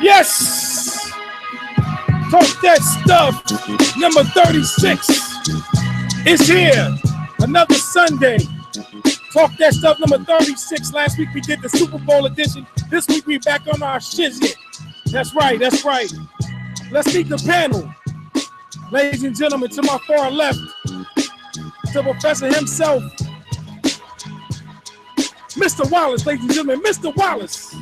Yes! Talk That Stuff, number 36 is here. Another Sunday. Talk That Stuff, number 36. Last week we did the Super Bowl edition. This week we back on our shiznit. That's right, that's right. Let's meet the panel. Ladies and gentlemen, to my far left, the professor himself, Mr. Wallace, ladies and gentlemen, Mr. Wallace.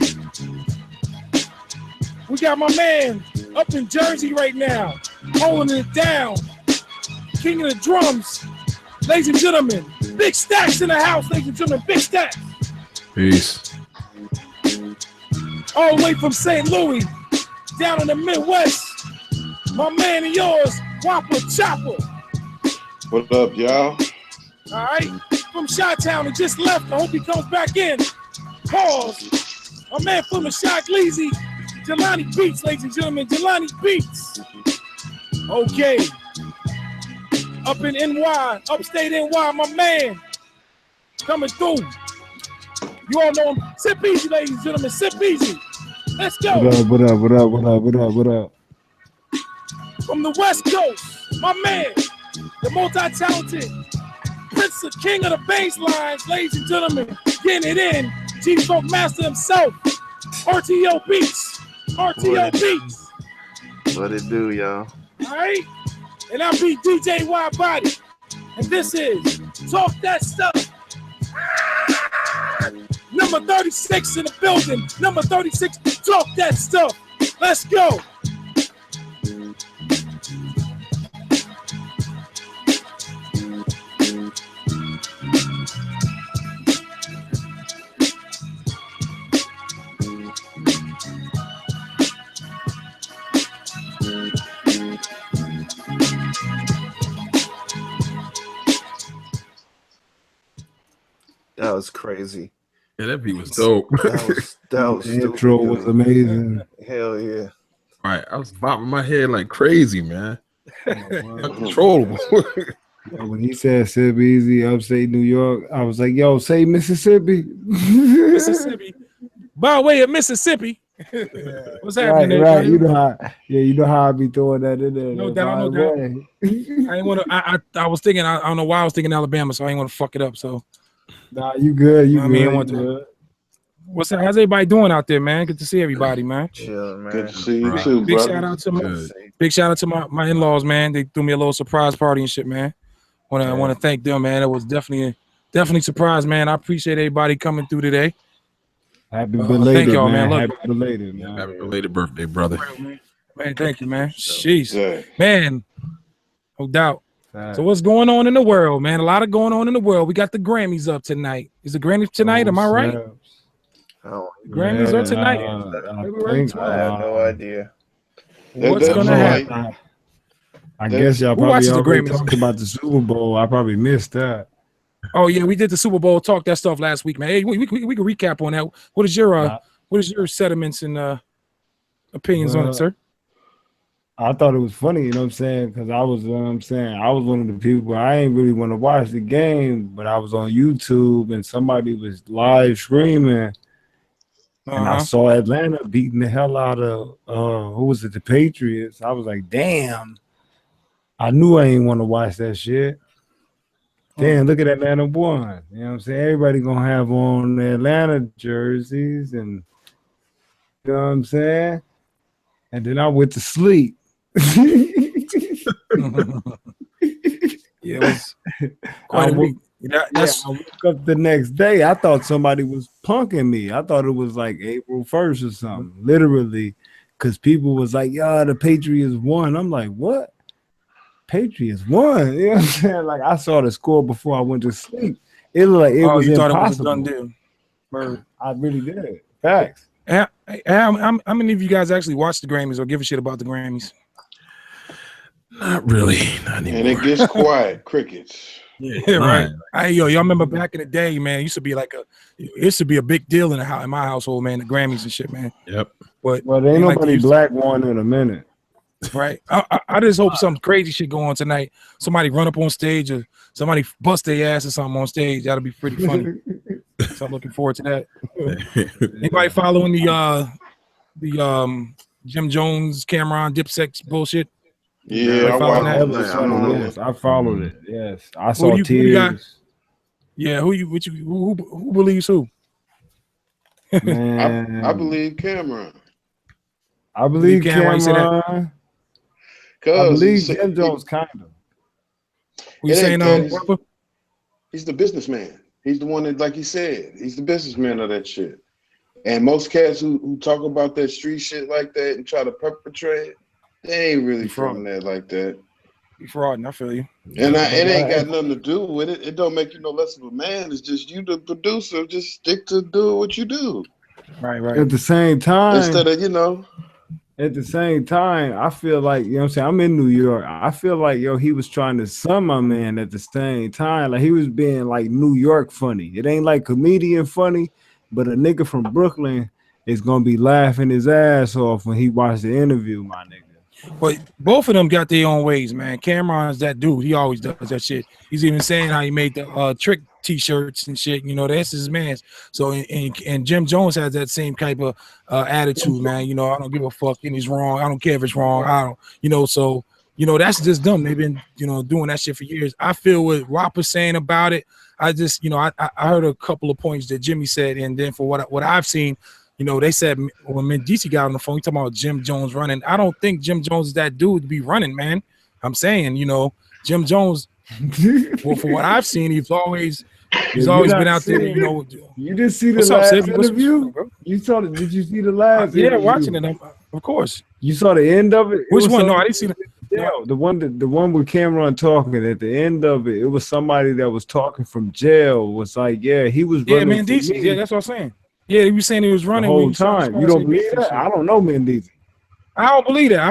We got my man up in Jersey right now, holding it down. King of the drums, ladies and gentlemen. Big Stacks in the house, ladies and gentlemen. Big Stacks. Peace. All the way from St. Louis, down in the Midwest. My man and yours, Whopper Chopper. What up, y'all? All right, from Chi-Town and just left. I hope he comes back in. Pause. My man from the Shot Gleazy, Jelani Beats, ladies and gentlemen. Jelani Beats. Okay. Up in NY, upstate NY, my man. Coming through. You all know him. Sip easy, ladies and gentlemen. Sip easy. Let's go. What up? From the West Coast, my man, the multi-talented Prince of King of the bass lines, ladies and gentlemen, getting it in. G-Funk Master himself, RTO Beats. Beats. What it do, y'all? All right? And I be DJ Wide Body. And this is Talk That Stuff. Number 36 in the building. Number 36, Talk That Stuff. Let's go. That was crazy. Yeah, that beat was dope. That was the intro was amazing. Hell yeah. All right, I was bopping my head like crazy, man. Uncontrollable. When he said Sip Easy, upstate New York, I was like, yo, say Mississippi. Mississippi. By way of Mississippi. What's happening there? Right. You know how I be throwing that in there. No doubt, no doubt. I ain't want to. I was thinking. I don't know why I was thinking Alabama, so I ain't want to fuck it up. So. Nah, you good. You good. Good. What's up? How's everybody doing out there, man? Good to see everybody, man. Chill, man. Good to see you too, big brother. Shout out to my in-laws, man. They threw me a little surprise party and shit, man. I want to thank them, man. It was definitely surprised, man. I appreciate everybody coming through today. Happy belated, thank y'all, man. Happy belated, man. Happy belated birthday, brother. Man, thank you, man. Jeez, man. No doubt. So what's going on in the world, man? A lot of going on in the world. We got the Grammys up tonight. Is the Grammys tonight? Am I right? Oh, Grammys are tonight. I have no idea. What's gonna happen? I guess y'all probably already talked about the Super Bowl. I probably missed that. Oh yeah, we did the Super Bowl Talk That Stuff last week, man. Hey, we can recap on that. What is your sentiments and opinions on it, sir? I thought it was funny, you know what I'm saying? Because I was, I was one of the people, I ain't really want to watch the game, but I was on YouTube and somebody was live streaming. And I saw Atlanta beating the hell out of, who was it, the Patriots. I was like, damn. I knew I ain't want to watch that shit. Damn, look at Atlanta won. You know what I'm saying? Everybody going to have on the Atlanta jerseys and, you know what I'm saying? And then I went to sleep. It was quite a week. I woke up the next day. I thought somebody was punking me. I thought it was like April 1st or something, literally, because people was like, "Yeah, the Patriots won." I'm like, "What? Patriots won?" You know what I'm saying? Like I saw the score before I went to sleep. It looked like it was impossible. It was a done deal. I really did. Facts. How many of you guys actually watch the Grammys or give a shit about the Grammys? Not really. Not anymore. And it gets quiet. Crickets. Yeah, right. Y'all remember back in the day, man? It used to be it used to be a big deal in my household, man. The Grammys and shit, man. Yep. But there ain't nobody black one in a minute. Right. I just hope some crazy shit go on tonight. Somebody run up on stage or somebody bust their ass or something on stage. That'll be pretty funny. So I'm looking forward to that. Anybody following the Jim Jones, Cameron, Dipset bullshit? Yeah, I following watched that? it. I don't know. Yes, I followed it. Yes, I Who saw do you got? tears. Yeah, who believes who? Man, I believe Cameron. I believe Cameron, you say that? Cameron. I Cause believe Jim Jones kind of. Who you it saying, ain't that. Robert? He's the businessman. He's the one that, like he said, he's the businessman of that shit. And most cats who talk about that street shit like that and try to perpetrate, they ain't really from that like that. You frauding, I feel you. And it ain't got nothing to do with it. It don't make you no less of a man. It's just you, the producer, just stick to doing what you do. Right. At the same time, Instead of, at the same time, I feel like, you know what I'm saying, I'm in New York. I feel like, he was trying to sum my man at the same time. Like, he was being like New York funny. It ain't like comedian funny, but a nigga from Brooklyn is gonna be laughing his ass off when he watched the interview, my nigga. But both of them got their own ways, man. Cameron's that dude. He always does that shit. He's even saying how he made the trick T-shirts and shit. That's his man's. So and Jim Jones has that same type of attitude, man. I don't give a fuck and he's wrong. I don't care if it's wrong. I don't. So that's just them. They've been doing that shit for years. I feel what Rob was saying about it. I just I heard a couple of points that Jimmy said, and then for what I've seen. They said when Mendici got on the phone, he talking about Jim Jones running. I don't think Jim Jones is that dude to be running, man. I'm saying, Jim Jones. Well, for what I've seen, he's always been out there. You didn't see the what's last up, interview? You saw it? Did you see the last? Yeah, interview? watching it, of course. You saw the end of it? Which one? No, I didn't see it. No, the one with Cameron talking at the end of it. It was somebody that was talking from jail. Was like, he was running. Yeah, Mendici. Yeah, that's what I'm saying. Yeah, he was saying he was running the whole time. You don't believe that? I don't know Mendici. I don't believe that. I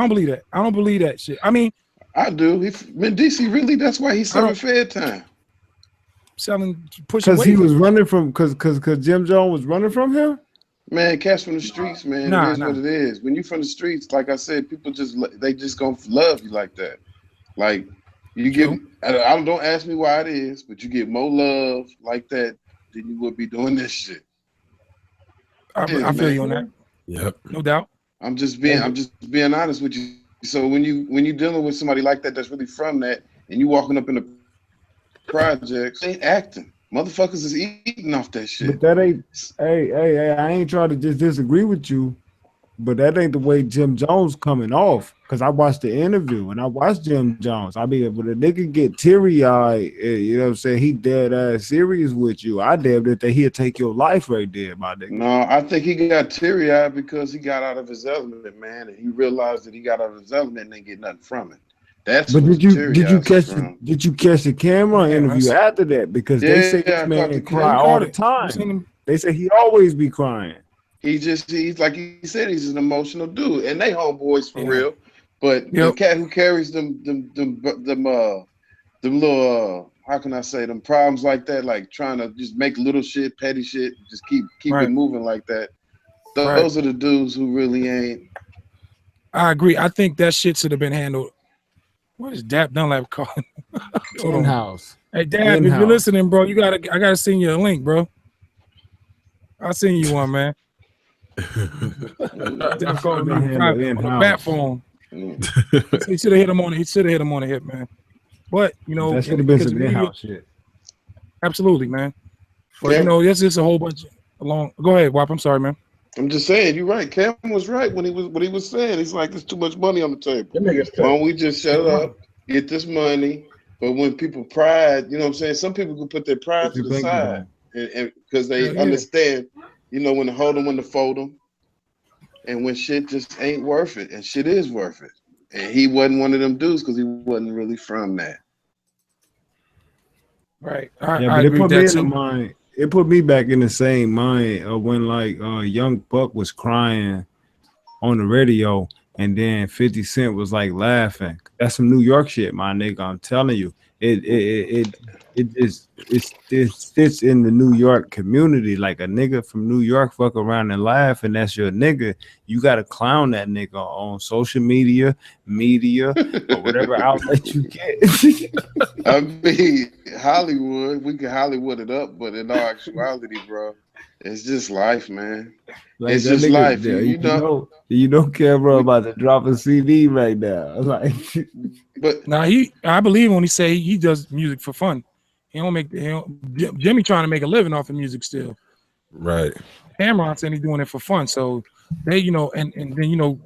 don't believe that shit. I mean, I do. Mendici really. That's why he's serving Fed time. Pushing. Because he was running from. Because Jim Jones was running from him. Man, cats from the streets, man. It is what it is. When you from the streets, like I said, people just gonna love you like that. Like you get. I don't ask me why it is, but you get more love like that than you would be doing this shit. I feel you on that. Yep, no doubt. I'm just being honest with you. So when you dealing with somebody like that that's really from that, and you walking up in the projects, they ain't acting. Motherfuckers is eating off that shit. But that ain't. Hey! I ain't trying to just disagree with you, but that ain't the way Jim Jones coming off. Because I watched the interview and I watched Jim Jones. I mean, when a nigga get teary-eyed, you know what I'm saying, he dead ass serious with you. I damn it that he'll take your life right there, my nigga. No, I think he got teary-eyed because he got out of his element, man, and he realized that he got out of his element and didn't get nothing from it. That's but did you catch the camera interview after that? Because they say this man cry all the time. They say he always be crying. He's like he said, he's an emotional dude, and they homeboys for real. But the cat who carries them little how can I say them problems like that, like trying to just make little shit, petty shit, just keep it moving like that. Those are the dudes who really ain't. I agree. I think that shit should have been handled. What is Dap Dunlap calling? In-house. Hey Dap, if you're listening, bro, I gotta send you a link, bro. I'll send you one, man. Dap calling me on a bat phone. He should have hit him on the hip, man. But that should have been some in-house shit. Absolutely, man. But there's just a whole bunch along. Go ahead, Wap. I'm sorry, man. I'm just saying, you're right. Cam was right when he was saying. He's like, there's too much money on the table. Why don't we just shut up, get this money? But when people pride, you know what I'm saying? Some people can put their pride to the side, and because they understand, when to hold them, when to fold them, and when shit just ain't worth it, and shit is worth it. And he wasn't one of them dudes because he wasn't really from that. Right. I agree with that too. It put me back in the same mind of when Young Buck was crying on the radio and then 50 Cent was like laughing. That's some New York shit, my nigga. I'm telling you. It fits in the New York community. Like a nigga from New York fuck around and laugh, and that's your nigga. You gotta clown that nigga on social media, or whatever outlet you get. I mean, Hollywood, we can Hollywood it up, but in all actuality, bro, It's just life, man. Like it's that just nigga, life. You know, Cameron about to drop a CD right now. Like, but I believe when he say he does music for fun. Jimmy trying to make a living off of music still. Right. Cameron saying he's doing it for fun. So they, and then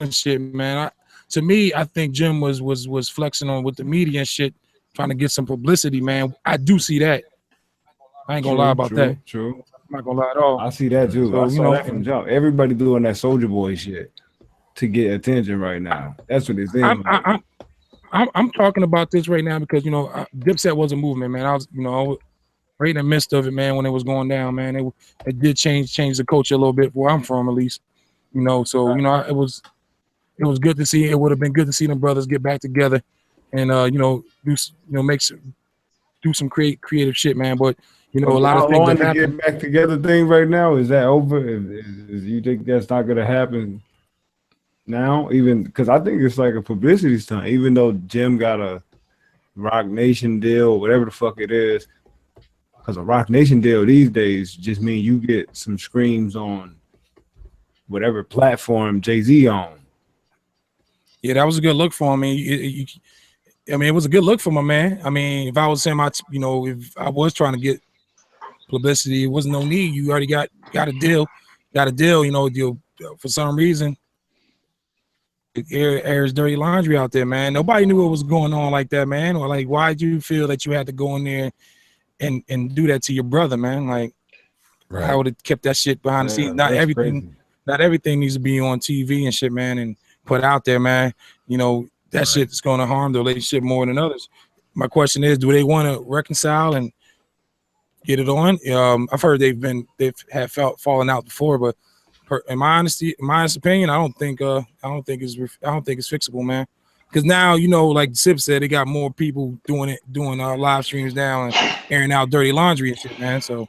and shit, man. To me, I think Jim was flexing on with the media and shit, trying to get some publicity, man. I do see that. I ain't gonna lie about that. True. I'm not gonna lie at all. I see that too. So, I saw that from jump. Everybody doing that Soulja Boy shit to get attention right now. That's what it's in. I'm talking about this right now because Dipset was a movement, man. I was right in the midst of it, man, when it was going down, man. It did change the culture a little bit where I'm from, at least. So it was good to see. It would have been good to see them brothers get back together and do some creative shit, man. But a lot of things that happen. Get back together thing right now, is that over? Is you think that's not gonna happen now? Even because I think it's like a publicity stunt. Even though Jim got a Rock Nation deal, whatever the fuck it is, because a Rock Nation deal these days just mean you get some streams on whatever platform Jay-Z on. Yeah, that was a good look for him. It was a good look for my man. I mean, if I was saying if I was trying to get publicity, it wasn't no need. You already got a deal. For some reason, it airs dirty laundry out there, man. Nobody knew what was going on like that, man. Or like, why did you feel that you had to go in there and do that to your brother, man? Like, I would have kept that shit behind the scenes. Not everything needs to be on TV and shit, man, and put out there, man. That shit is going to harm the relationship more than others. My question is, do they want to reconcile and get it on? I've heard they've fallen out before, but in my honest opinion, I don't think it's fixable, man. Because now, like Sip said, they got more people doing live streams now and airing out dirty laundry and shit, man. So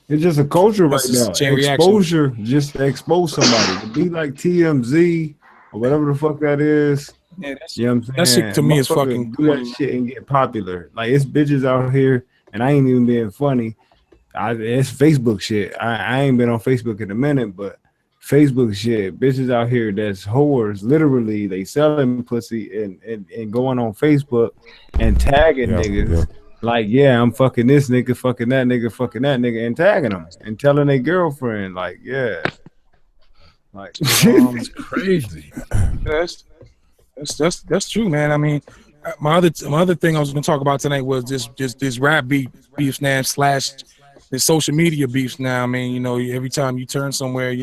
it's just a culture right now. Exposure, just to expose somebody. To be like TMZ or whatever the fuck that is. Yeah, you know what I'm saying? That shit to me is fucking do that shit and get popular. Like, it's bitches out here, and I ain't even being funny. It's Facebook shit. I ain't been on Facebook in a minute, but Facebook shit, bitches out here that's whores. Literally, they selling pussy and going on Facebook and tagging niggas. Yeah. Like, yeah, I'm fucking this nigga, fucking that nigga, and tagging them and telling their girlfriend, like, yeah. Like, it's crazy. That's true, man. I mean, my other thing I was gonna talk about tonight was this rap beefs now / this social media beefs now. I mean, every time you turn somewhere,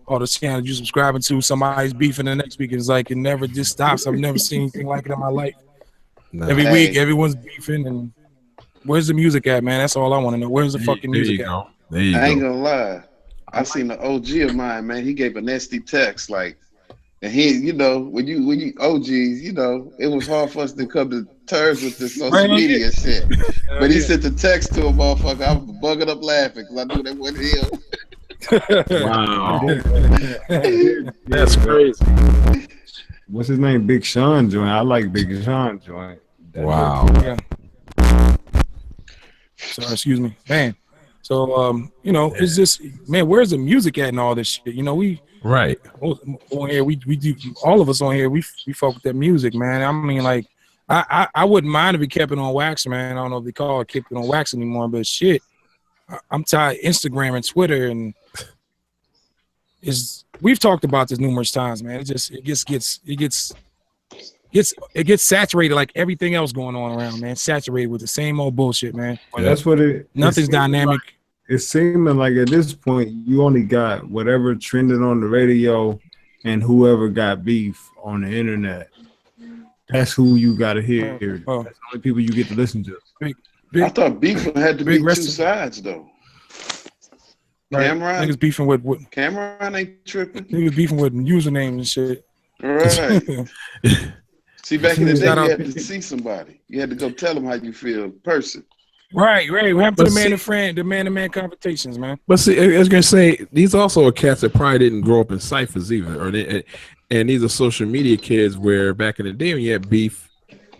all the channels you're subscribing to, somebody's beefing the next week. It's like it never just stops. I've never seen anything like it in my life. Every week, everyone's beefing. And where's the music at, man? That's all I want to know. Where's the fucking music at? There you go. I ain't gonna lie. I seen an OG of mine, man. He gave a nasty text, like, and he, when you OGs, it was hard for us to come to terms with this social media shit. But he sent the text to a motherfucker. I was bugging up laughing because I knew that wasn't him. Wow. That's crazy. What's his name? Big Sean joint. I like Big Sean joint. Wow. Yeah. Sorry, excuse me, man. So it's just, man, where's the music at and all this shit? We on here, we do, all of us on here, we fuck with that music, man. I mean, like, I wouldn't mind if we kept it on wax, man. I don't know if they call it keep it on wax anymore, but shit, I'm tired of Instagram and Twitter, and we've talked about this numerous times, man. It gets saturated like everything else going on around, man. Saturated with the same old bullshit, man. Well, that's what nothing's dynamic. Like, it's seeming like at this point you only got whatever trended on the radio and whoever got beef on the internet. That's who you gotta hear. That's the only people you get to listen to. I thought beef had to be two sides though. Right. Cameron, niggas beefing with Cameron ain't tripping. Niggas beefing with usernames and shit. Right. See, back in the day, you had to see somebody. You had to go tell them how you feel in person. Right. What happened to the man-to-man confrontations, man? But see, I was gonna say these also are cats that probably didn't grow up in ciphers either, and these are social media kids where back in the day when you had beef,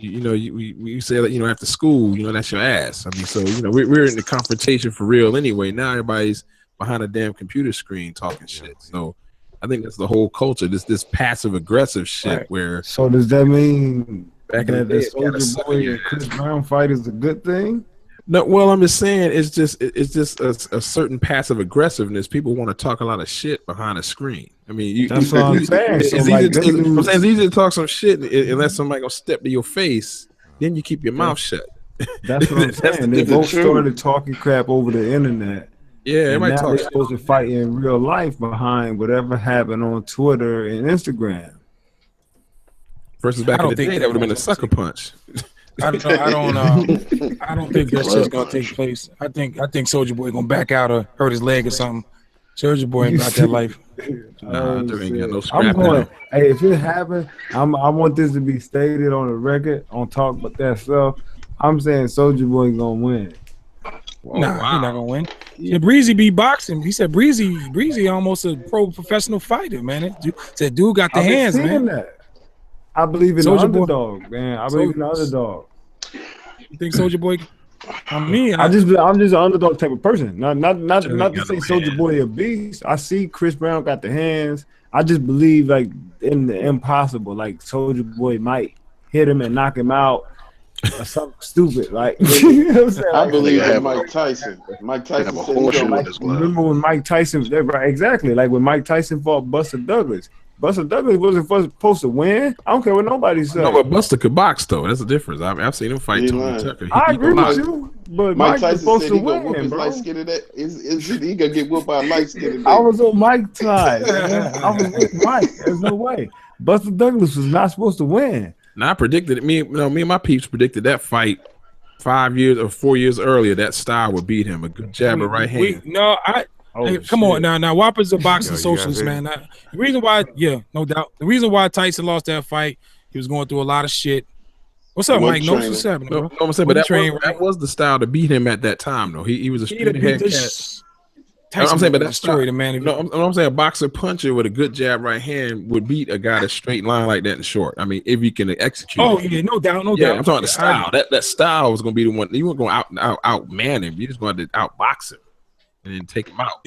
we say that, after school, that's your ass. I mean, so we're in the confrontation for real anyway. Now everybody's behind a damn computer screen talking shit. So I think that's the whole culture. This passive aggressive shit. Right. Where so does that mean back in the that day, the Soulja Boy and Chris Brown fight is a good thing? No, well, I'm just saying it's just a certain passive aggressiveness. People want to talk a lot of shit behind a screen. I mean, that's what I'm saying. It's easy to talk some shit unless somebody gonna step to your face. Then you keep your mouth shut. That's what I'm saying. They both started talking crap over the internet. Yeah, and now they're supposed to fight in real life behind whatever happened on Twitter and Instagram. Versus back in the day, that would have been a sucker punch. I don't think that shit's gonna take place. I think Soulja Boy gonna back out or hurt his leg or something. Soulja Boy ain't got that life. Nah, there ain't got no scrap. Hey, if it happens, I want this to be stated on the record on Talk About That Stuff. I'm saying Soulja Boy gonna win. He's not gonna win. Yeah, Breezy be boxing. He said Breezy almost a professional fighter, man. That dude got the hands, man. That. I believe in the underdog, man. I believe in the underdog. You think Soulja Boy? I'm just an underdog type of person. Not to say Soulja Boy a beast. I see Chris Brown got the hands. I just believe like in the impossible. Like Soulja Boy might hit him and knock him out or something stupid. Like I believe in Mike Tyson. Mike Tyson said remember when Mike Tyson? Right, exactly. Like when Mike Tyson fought Buster Douglas. Buster Douglas wasn't supposed to win. I don't care what nobody said. No, but Buster could box though. That's the difference. I've seen him fight Tony Tucker. I agree with you, but Mike Tyson supposed to win, bro. He gonna get whooped by a light skinned. I was on Mike's side. I was with Mike. There's no way. Buster Douglas was not supposed to win. Now I predicted it. Me and my peeps predicted that fight 5 years or 4 years earlier. That Star would beat him. A good jab, a right hand. Come on now. Whopper's a boxing socialist, man. The reason why, no doubt. The reason why Tyson lost that fight, he was going through a lot of shit. What's up, Mike? No, what's happening, bro? No, I'm saying, but that was the style to beat him at that time, though. He was a straight ahead cat. I'm saying, but that's story, the man. I'm saying a boxer puncher with a good jab right hand would beat a guy that's straight line like that in short. I mean, if you can execute. Oh yeah, no doubt. I'm talking the style. That style was gonna be the one. You weren't going to outman him. You just going to outbox him and then take him out.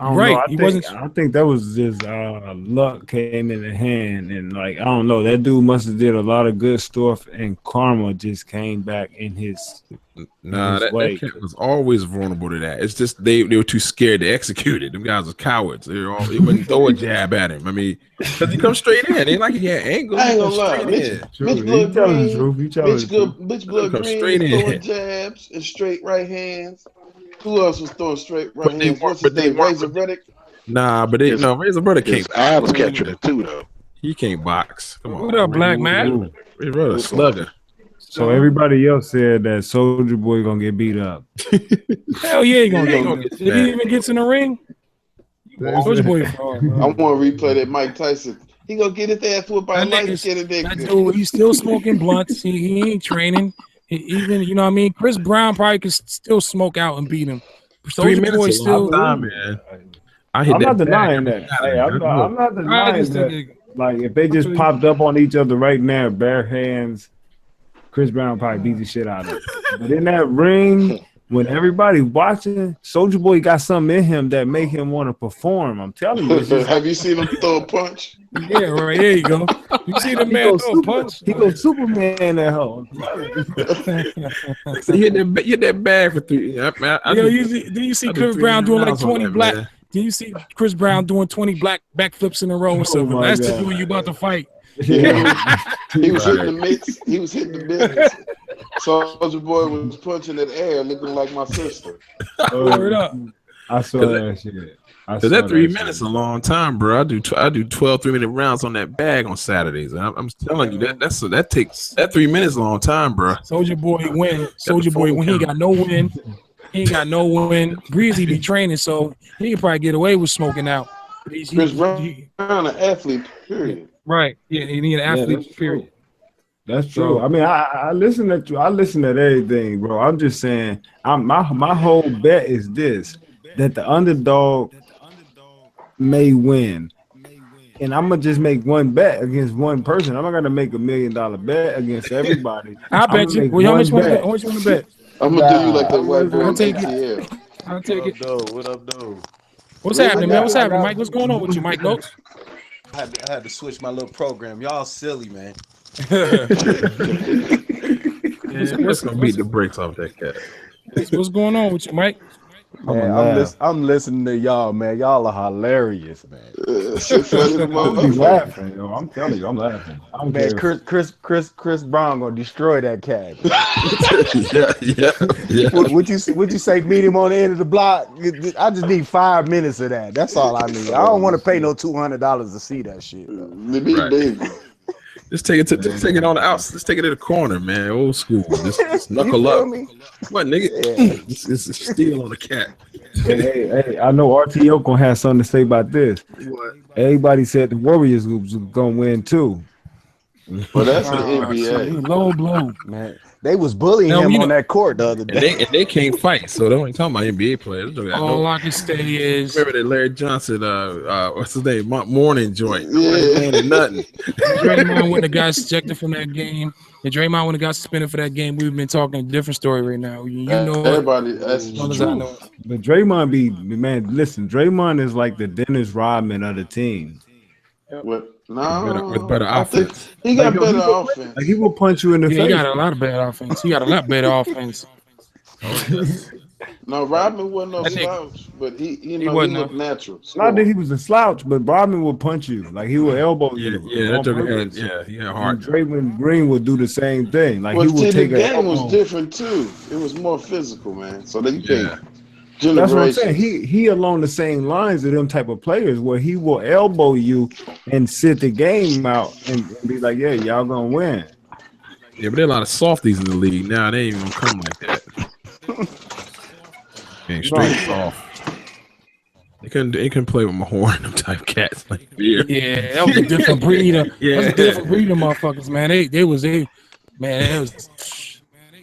I think that was just luck came in the hand, and like I don't know, that dude must have did a lot of good stuff, and karma just came back in his. That kid was always vulnerable to that. It's just they were too scared to execute it. Them guys were cowards. They wouldn't throw a jab at him. I mean, because he comes straight in. They like he had angles. I ain't gonna lie. Bitch blood green, throwing jabs and straight right hands. Who else was throwing straight right hands? What's his name? Razor Reddick? Nah, but Razor Reddick can't. I was catching it too, though. He can't box. Come on. What up, Black Man? Razor Reddick, slugger. So everybody else said that Soulja Boy gonna get beat up. Hell yeah, he gonna get. If he even gets in the ring, Soulja Boy. I want to replay that Mike Tyson. He gonna get his ass whooped by a light skinned nigga. That dude, he's still smoking blunts. He ain't training. Even you know what I mean. Chris Brown probably could still smoke out and beat him. 3 minutes still time, man. I'm not denying that. Hey, I'm not denying that. Like if they just popped up on each other right now, bare hands. Chris Brown probably beat the shit out of him. But in that ring, when everybody watching, Soulja Boy got something in him that make him want to perform. I'm telling you. Have you seen him throw a punch? Yeah, right. There you go. You see the man throw a punch? He goes Superman that hoe. So he hit that bag for 3. Did you see Chris Brown doing like 20 black? Did you see Chris Brown doing 20 black backflips in a row and stuff? That's the dude you about to fight. Yeah. He was hitting the mitts. He was hitting the mitts. Soulja Boy was punching that air, looking like my sister. Word up! I saw that shit. Because that 3 minutes is a long time, bro. I do 12 3-minute rounds on that bag on Saturdays. I'm telling you that takes that 3 minutes a long time, bro. Soulja Boy win. Soulja Boy when he ain't got no win. He ain't got no win. Breezy be training, so he can probably get away with smoking out. Chris Brown, an athlete, period. Right. Yeah, he need an athlete, period. That's true. I mean, I listen to you. I listen to everything, bro. I'm just saying, my whole bet is this: that the underdog may win and I'm gonna just make one bet against one person. I'm not gonna make $1 million bet against everybody. I bet you. Well, how much you want to bet? I'm gonna do you like that white boy I'll in take it. ATL. I'll take it. What up, though? What's happening, man? What's happening, Mike? What's going on with you, Mike Notes? I had to switch my little program. Y'all silly, man. What's gonna beat the brakes off that cat? What's going on with you, Mike? Man, I'm listening to y'all, man. Y'all are hilarious, man. I'm laughing, yo. I'm telling you, I'm laughing. Man, Chris Brown gonna destroy that cat. yeah. Would you say meet him on the end of the block? I just need 5 minutes of that. That's all I need. I don't want to pay no $200 to see that shit. Right. Just take it on the outside. Just take it to the corner, man. Old school. Just knuckle up. What, nigga? Yeah. It's steal on the cat. Hey, I know RTO gonna have something to say about this. What? Everybody said the Warriors was gonna win too. Well, that's the NBA. Low blow, man. They was bullying him on that court the other day. And they can't fight, so they ain't talking about NBA players. All I can say is, remember that Larry Johnson, what's his name, morning joint. Nothing. Draymond wouldn't have got ejected from that game. If Draymond wouldn't have got suspended for that game, we've been talking a different story right now. You know, everybody. That's true. But Draymond man. Listen, Draymond is like the Dennis Rodman of the team. With better offense. He got better offense. Like he will punch you in the face. He got a lot of bad offense. He got a lot better offense. No, Rodman wasn't no slouch, but he looked natural. Not that he was a slouch, but Rodman will punch you. Like he will elbow you. He had hard. Draymond Green would do the same thing. Like well, he would take the game was different too. It was more physical, man. So they that's what I'm saying. He along the same lines of them type of players where he will elbow you and sit the game out and be like, yeah, y'all gonna win. Yeah, but there are a lot of softies in the league now. They ain't even gonna come like that. Straight soft. They couldn't play with Mahorn and them type cats like beer. Yeah, that was a different breed. That was a different breed of motherfuckers, man.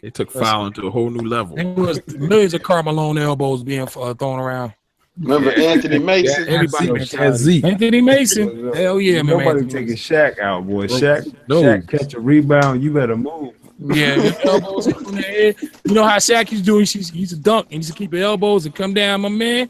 They took fouling to a whole new level. There was millions of Carmelo elbows being thrown around. Remember Anthony Mason? Anthony Mason. Hell yeah, man. Nobody taking Shaq out, boy. Shaq catch a rebound, you better move. Yeah, elbows in the head. You know how Shaq used to do? He's a dunk and he used to keep his elbows and come down, my man.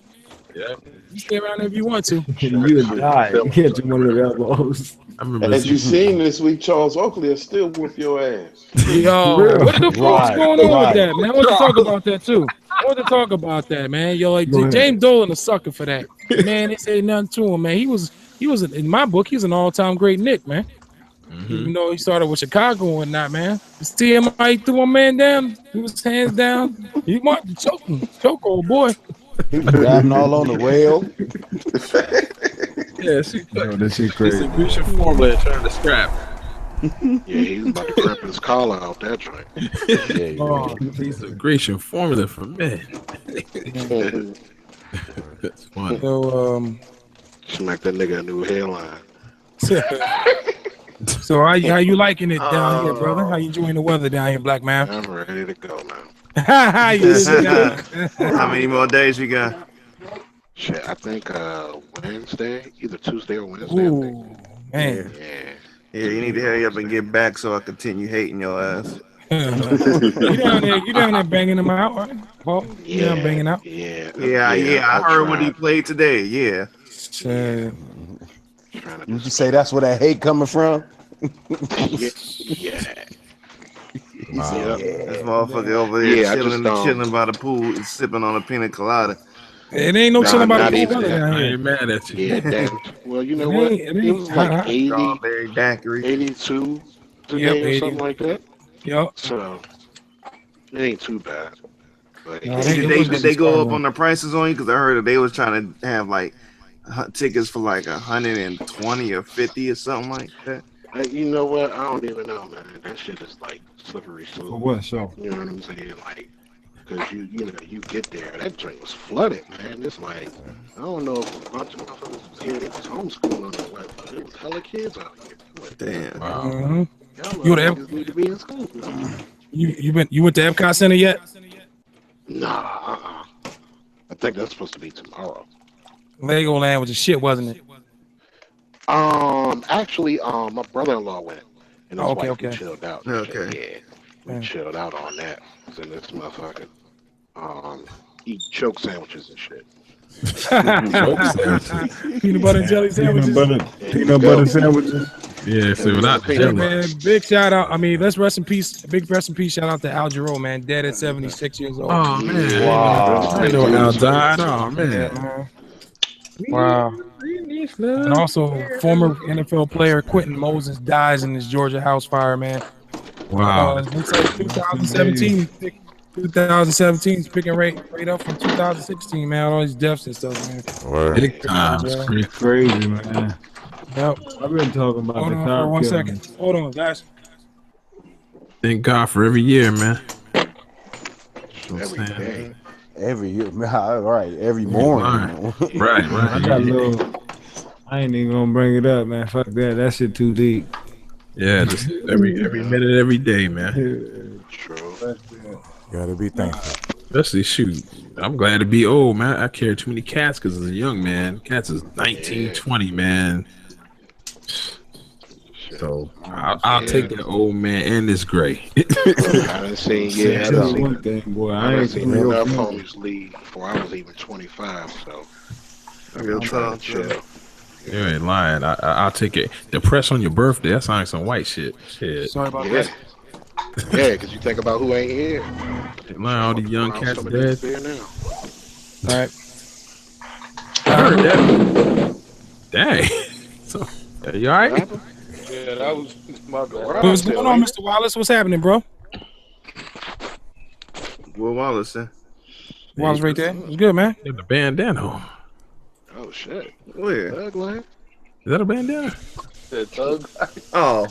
Yeah. You stay around if you want to. You die. Catch one of the elbows. As you seen this week, Charles Oakley will still whoop your ass. Yo, what the fuck's going on with that, man? I want to talk about that too. I want to talk about that, man. Yo, like James Dolan a sucker for that. Man, they say nothing to him, man. He was in my book. He's an all-time great Knick, man. Mm-hmm. Even though he started with Chicago and whatnot, man. See him, he threw a man down. He was hands down. He wanted to choke old boy. He was driving all on the rail. Yeah, this shit crazy. It's a Grecian formula trying to scrap. Yeah, he's about to crap his collar out that joint. He's a Grecian formula for men. That's funny. So, smack that nigga a new hairline. So how you liking it down here, brother? How you enjoying the weather down here, black man? I'm ready to go now. How many more days we got? Shit, I think Wednesday, either Tuesday or Wednesday. Ooh, man. Yeah, you need to hurry up and get back so I continue hating your ass. You down there banging them out, right? Paul? Yeah, banging out. Yeah. I heard what he played today. Yeah. Would you say that's where that hate coming from? Yeah. This motherfucker over there chilling by the pool, sipping on a pina colada. It ain't no chilling by the pool. I ain't mad at you. Yeah, well, you know what? It was like 80, 82 today or something like that. Yep. So it ain't too bad. But did they go up on the prices on you? Because I heard that they was trying to have like tickets for like 120 or 50 or something like that. You know what? I don't even know, man. That shit is like slippery slope. For what show? You know what I'm saying? Like, because you get there, that joint was flooded, man. It's like, I don't know if a bunch of motherfuckers was here, they was homeschooling or what, but there was hella kids out here. Like, damn. Wow. Mm-hmm. Y'all need to be in school. You went to Epcot Center yet? Nah, I think that's supposed to be tomorrow. Legoland was a shit, wasn't it? Actually, my brother-in-law went, and his Oh, okay, wife we okay. chilled out. And shit. Okay. Yeah, we chilled out on that. So this motherfucker, eat choke sandwiches and shit. Peanut butter and jelly sandwiches. Peanut butter sandwiches. Yeah, so without the Hey, jelly. man, big shout out. I mean, let's rest in peace. Big rest in peace. Shout out to Al Jarreau, man. Dead at 76 years old. Oh man, Wow. I know Al died. Oh man. Yeah, man. Wow. And also, former NFL player Quentin Moses dies in this Georgia house fire, man. Wow. Looks like 2017. 2017 is picking right up from 2016, man. All these deaths and stuff, man. Big time. Yeah. Crazy, man. Yep. I've been talking about Hold the on cop for 1 killing. second. Hold on, guys. Thank God for every year, man. Every day. Every year, right? Every morning. Right. I got a little. I ain't even gonna bring it up, man. Fuck that. That shit too deep. Yeah, just every minute, every day, man. True. Gotta be thankful. Especially shoot. I'm glad to be old, man. I carry too many cats because as a young man, cats is 19, 20, man. So I'll take that old man and this gray. I done seen, I done seen, one thing, boy. I I done ain't seen seen real enough family. homies leave before I was even 25. So Real I'm trying talk. to chill. You ain't lying. I'll take it. Depressed on your birthday. That sounds like some white shit. Shit. Sorry about Yeah. that. Yeah, because you think about who ain't here. Lying, all these young Around cats some of these dead. here now. All right. I heard that. Dang. So, you all right? Yeah, that was my bad. What's going on, Mr. Wallace? What's happening, bro? What Wallace said? Wallace right there. It's good, man. Got the bandana on. Oh shit. Where? Thug life. Is that a bandana? Thug. Oh,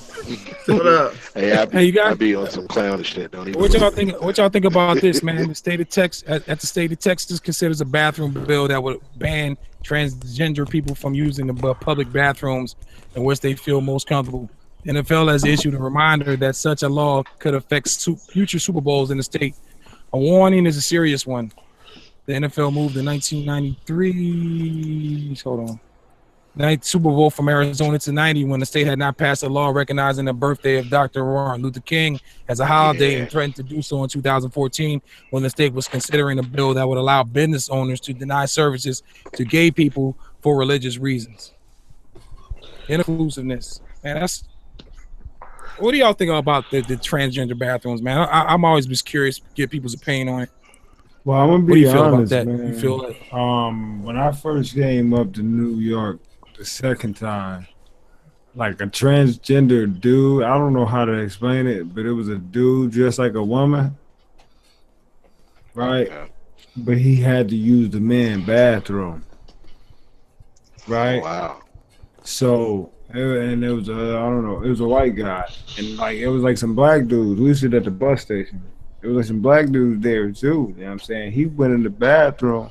what up? Hey, Hey, you guys. I be on some clownish shit. Don't even. What y'all think? What y'all think about this, man? The state of Texas, at the state of Texas, considers a bathroom bill that would ban transgender people from using the public bathrooms in which they feel most comfortable. The NFL has issued a reminder that such a law could affect future Super Bowls in the state. A warning is a serious one. The NFL moved in 1993. Hold on. Ninth Super Bowl from Arizona to 90 when the state had not passed a law recognizing the birthday of Dr. Martin Luther King as a holiday and threatened to do so in 2014 when the state was considering a bill that would allow business owners to deny services to gay people for religious reasons. Inclusiveness. Man, that's... What do y'all think about the transgender bathrooms, man? I'm always just curious to get people's opinion on it. Well, I'm gonna What do be you feel about honest, that? man. You feel like... When I first came up to New York the second time, like a transgender dude, I don't know how to explain it, but it was a dude dressed like a woman, right? But he had to use the men's bathroom, right? Oh, wow. So, and it was I don't know, it was a white guy, and like it was like some black dudes. We sit at the bus station. It was like some black dudes there too. You know what I'm saying? He went in the bathroom.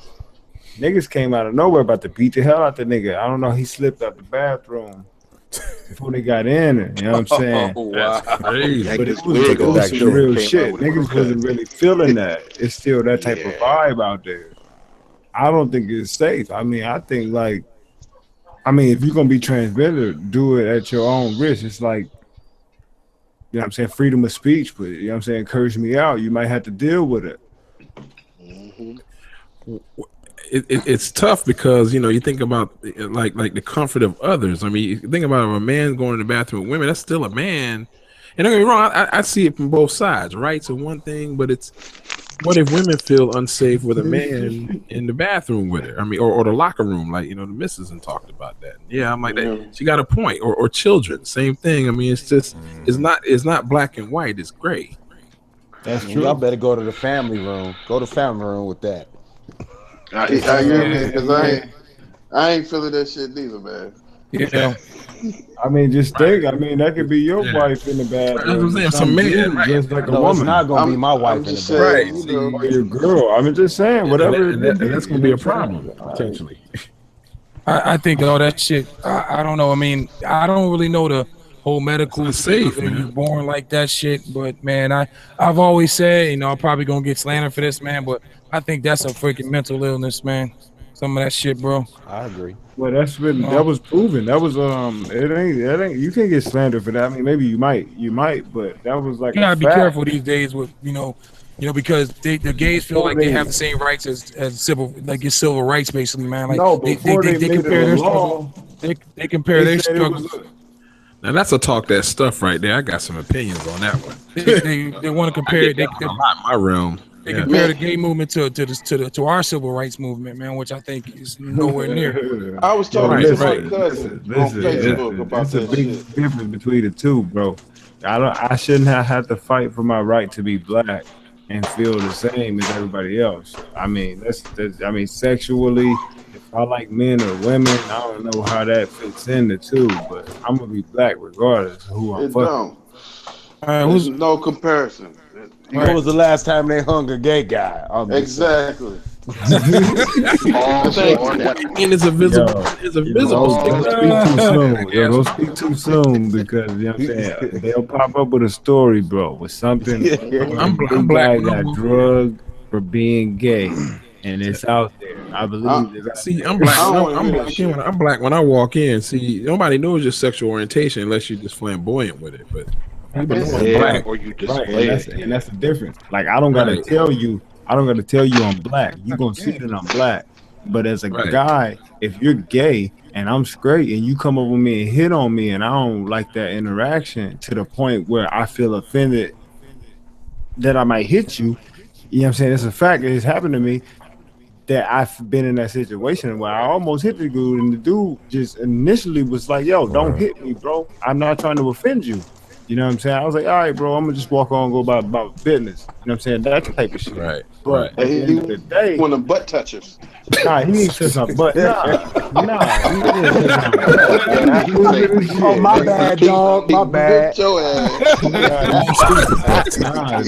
Niggas came out of nowhere about to beat the hell out the nigga. I don't know. He slipped out the bathroom before they got in it. You know what I'm saying? Oh, wow. Crazy. But it was some real shit. Niggas wasn't really feeling that. It's still that type of vibe out there. I don't think it's safe. I mean, I think like, if you're gonna be transgender, do it at your own risk. It's like, you know what I'm saying, freedom of speech, but you know what I'm saying, curse me out. You might have to deal with it. It's tough because you think about like the comfort of others. I mean, you think about a man going to the bathroom with women. That's still a man. And don't get me wrong, I see it from both sides. Rights are one thing, but it's what if women feel unsafe with a man in the bathroom with her? I mean, or the locker room, like the missus and talked about that. Yeah, I'm like that. She got a point. Or children, same thing. I mean, it's just it's not black and white. It's gray. That's true. Y'all better go to the family room. Go to family room with that. I hear me, because I ain't feeling that shit neither, man. Yeah. I mean, just think. I mean, that could be your wife in the bathroom. That's what I'm saying. Some man, right? Just like a No, woman. it's not gonna be my wife in the bathroom. Or your girl. I mean, just saying, whatever. And that's gonna be a problem potentially. I think all that shit. I don't know. I mean, I don't really know the whole medical safe. That you're born like that shit. But man, I've always said, I'm probably gonna get slandered for this, man. But I think that's a freaking mental illness, man. some of that shit, bro. I agree. Well, that was proven. That was it ain't you can't get slandered for that. I mean, maybe you might, but that was like You gotta a be fact. careful these days with because the gays feel like they have the same rights as civil, like it's civil rights basically, man. Like No, they before they made compare it a their law, struggles. They compare their said it was struggles. Now that's a talk that stuff right there. I got some opinions on that one. They want to compare. They a lot in my realm. They compare the gay movement to our civil rights movement, man, which I think is nowhere near. I was talking to my cousin on Facebook about There's a that big shit. difference between the two, bro. I shouldn't have had to fight for my right to be black and feel the same as everybody else. I mean, I mean, sexually, if I like men or women, I don't know how that fits in the two, but I'm gonna be black regardless of who I'm It fucking. There's no comparison. When was the last time they hung a gay guy? Exactly. And it's a visible. It's a visible. Don't speak too soon. Yo, don't speak too soon because you know what I'm saying they'll pop up with a story, bro, with something. I'm black. black. Got drugged for being gay, and it's out there. I believe. See, I'm black. I'm black when I walk in. See, nobody knows your sexual orientation unless you're just flamboyant with it. But people know I'm black. Or you Right, display and that's the difference. Like I don't gotta tell you I'm black. You gonna see that I'm black. But as a guy, if you're gay and I'm straight and you come over me and hit on me and I don't like that interaction to the point where I feel offended that I might hit you, you know what I'm saying? It's a fact. It's happened to me that I've been in that situation where I almost hit the dude and the dude just initially was like, yo, don't hit me, bro. I'm not trying to offend you. You know what I'm saying? I was like, all right, bro, I'm gonna just walk on and go about business. You know what I'm saying? That type of shit. Right. But at the end of the day, one of the butt touchers. Nah, he ain't said something. But nah. Oh, my bad, dog. My bad. Your ass.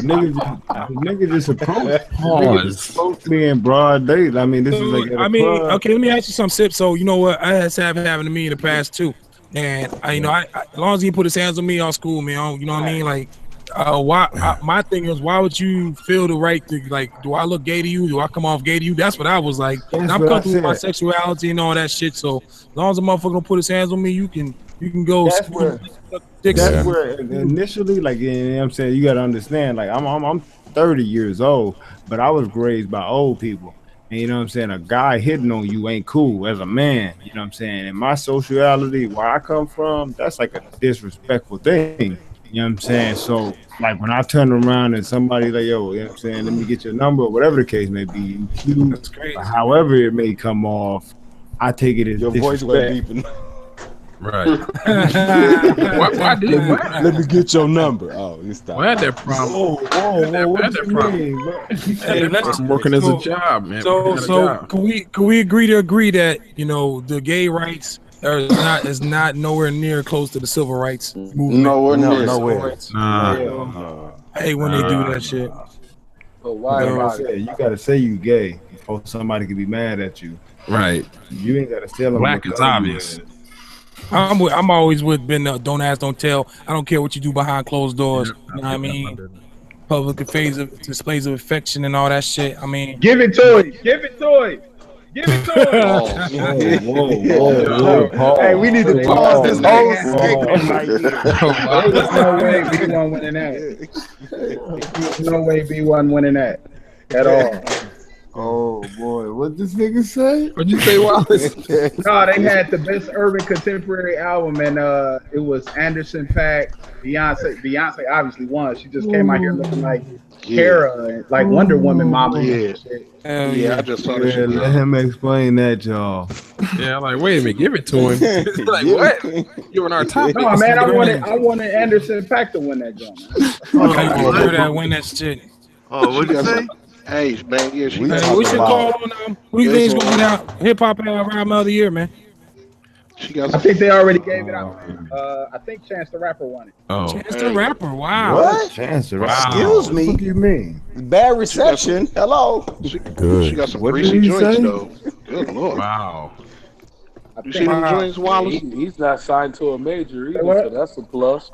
Nigga just approached me in broad daylight. I mean, this is like. Okay, let me ask you something, Sip. So you know what? I had happened to me in the past too. And I, as long as he put his hands on me, I'll school me. You know what I mean? Like, my thing is, why would you feel the right to like? Do I look gay to you? Do I come off gay to you? That's what I was like. And I'm comfortable with my sexuality and all that shit. So as long as a motherfucker don't put his hands on me, you can go. That's where initially, like, you know what I'm saying, you got to understand. Like, I'm 30 years old, but I was raised by old people. And you know what I'm saying? A guy hitting on you ain't cool as a man. You know what I'm saying? And my sociality, where I come from, that's like a disrespectful thing. You know what I'm saying? So, like, when I turn around and somebody like, yo, you know what I'm saying? Let me get your number, or whatever the case may be. However it may come off, I take it as your voice went beeping. Right. Why did Let me get your number. Oh, you stop. Why had that problem? What you mean, I'm working as a job, man. So can we agree that the gay rights is not nowhere near close to the civil rights movement? Nowhere. Nah. I hate when they do that shit. But why? You gotta say you gay before somebody can be mad at you. Right. You ain't gotta tell them. Black is obvious. I'm always with don't ask, don't tell. I don't care what you do behind closed doors. You know what I mean? Public displays of affection and all that shit. I mean, give it to it. Give it to it. Give it to it. Whoa. Hey, we need to pause this whole segment right here. There's no way B1 winning that. There's no way B1 winning that at all. Oh boy, what this nigga say? What'd you say, Wallace? No, they had the best urban contemporary album, and it was Anderson .Paak, Beyonce. Beyonce obviously won. She just came out here looking like Kara, like Wonder Woman mama. Yeah, I just saw this shit. Let him explain that, y'all. Yeah, I'm like, wait a minute, give it to him. Like, what? You're on our topic. No, man, I wanted Anderson .Paak to win that joint. Win that shit. Oh, what'd you say? Hey, man, yeah, we should call on who do you think is gonna win out hip hop album of the year, man? I think they already gave it out. I think Chance the Rapper won it. Oh, Chance the Rapper, wow. What? Chance the Rapper. Excuse me. What do you mean? Bad reception. Hello. She got some greasy joints, though. Good lord. Wow. You see them joints, Wallace? He's not signed to a major either, so that's a plus.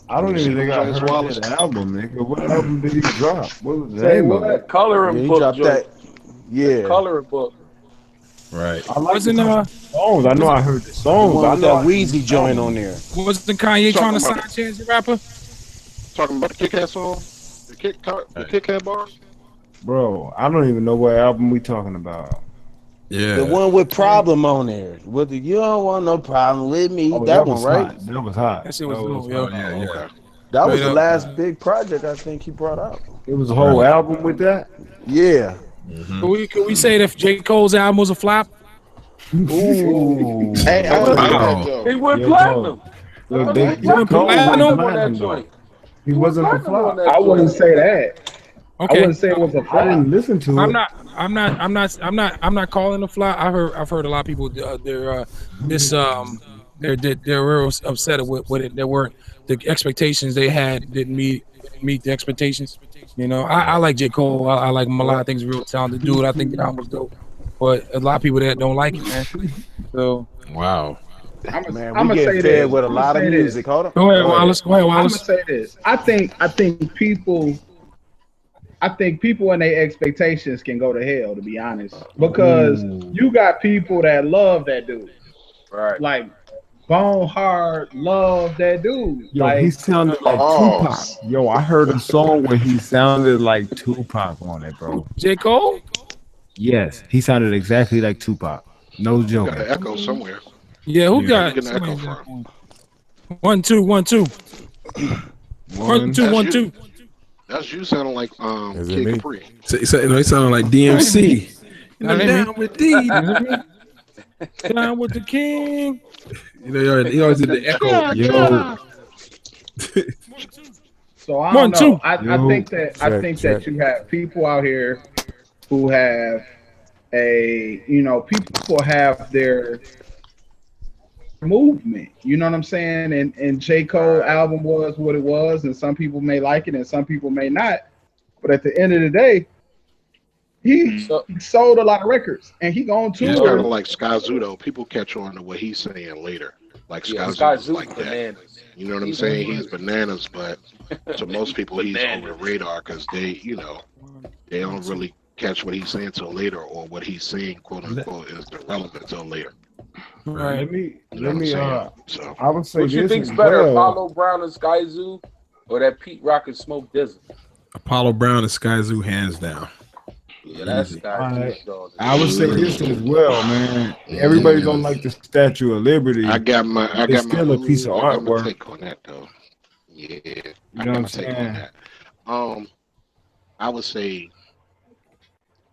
I don't even think I heard that album, nigga. What album did he drop? What was the name of it? Coloring book. That. Yeah. Coloring book. Right. I like Wasn't the songs. I know I heard the songs. One I with know that Wheezy joint on there. wasn't Kanye trying to Talking sign about- Chance the Rapper? Talking about the Kit Kat song, the Kit Kat bars. bro. I don't even know what album we talking about. Yeah. The one with Problem on there. With the You Don't Want No Problem With Me. Oh, that one, was right? hot. That was hot. That shit was That dope, yo. Yeah, yeah. Okay. That was Straight the up. last big project I think he brought out. It was a whole Right. album with that. Yeah. Can we say that J. Cole's album was a flop? Ooh. Hey, I like Wow. that though. He went Yeah, platinum. Look, He J. went Cole platinum wasn't on that platinum, though. joint. He wasn't the Platinum on flop. that I wouldn't joint. say that. I Okay. wouldn't say it was a I flop. didn't listen to I'm it. not calling it a flop. I've heard a lot of people they're real upset with it. There weren't the expectations they had didn't meet the expectations. You know, I like J. Cole. I like him a lot. I think he's a real talented dude. I think the album was dope. But a lot of people that don't like it, man. So Wow. Man, I'm we gonna say get fed this. with a I'ma lot of say this. music. Hold on. go ahead, Go ahead. Wallace. Go ahead, I'm gonna Wallace. say this. I think people and their expectations can go to hell, to be honest, because you got people that love that dude, Right. like bone hard love that dude. Yo, like he sounded like Tupac. Yo, I heard a song where he sounded like Tupac on it, bro. J. Cole? Yes, he sounded exactly like Tupac. No You joke. got an echo somewhere. Yeah, who Yeah. got You get an echo somebody- from. 1 2 1 2 1 2 1 2. That's you sounding like Is it Kid me? Capri. So, you know, he sounded like DMC. You know, That ain't down with D. Down with the king. You know, he always did the echo. Yo, So I 1 don't 2. know. I think that that you have people out here who have people have their movement. You know what I'm saying? And J. Cole album was what it was, and some people may like it and some people may not. But at the end of the day, he sold a lot of records and he gone He's kind of tour. like Skyzoo though. People catch on to what he's saying later. Like Yeah, Skyzoo is Skyzoo's like that. bananas. You know what I'm saying? He's bananas, but to most people he's over the radar because they don't really catch what he's saying till later, or what he's saying, quote unquote, is irrelevant till later. Right. let me You know what I'm saying? So I would say What you this think's as better, well. Apollo Brown and Sky Zoo, or that Pete Rock and Smoke Dizzle? Apollo Brown and Skyzoo, hands down. Yeah, that's Easy. Sky Zoo. I would say this as well, man. Everybody don't like the Statue of Liberty. I got my It's still a piece of I got my artwork. take on that though. Yeah, You I know got what my I'm take on saying? that.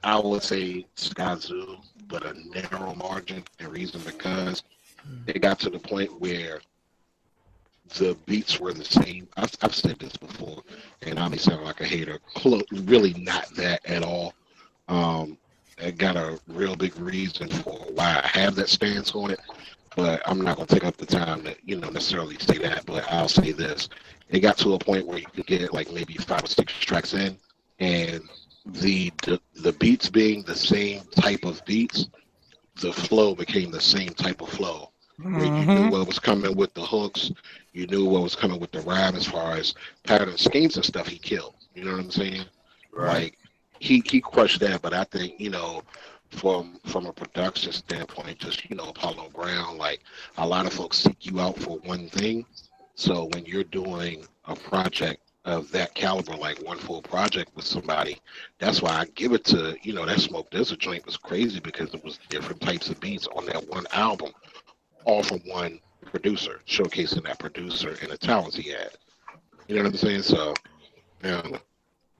I would say Skyzoo, but a narrow margin, and reason because it got to the point where the beats were the same. I've said this before, and I may sound like a hater. Really not that at all. I got a real big reason for why I have that stance on it, but I'm not gonna take up the time to necessarily say that. But I'll say this: it got to a point where you could get like maybe 5 or 6 tracks in, and the beats being the same type of beats, the flow became the same type of flow. Where you knew what was coming with the hooks, you knew what was coming with the rhyme as far as pattern schemes and stuff. He killed. You know what I'm saying? Like he crushed that. But I think from a production standpoint, just Apollo Brown, like a lot of folks seek you out for one thing. So when you're doing a project of that caliber, like one full project with somebody, that's why I give it to that Smoke Desert joint was crazy because it was different types of beats on that one album, all from one producer, showcasing that producer and the talents he had. You know what I'm saying? So, yeah.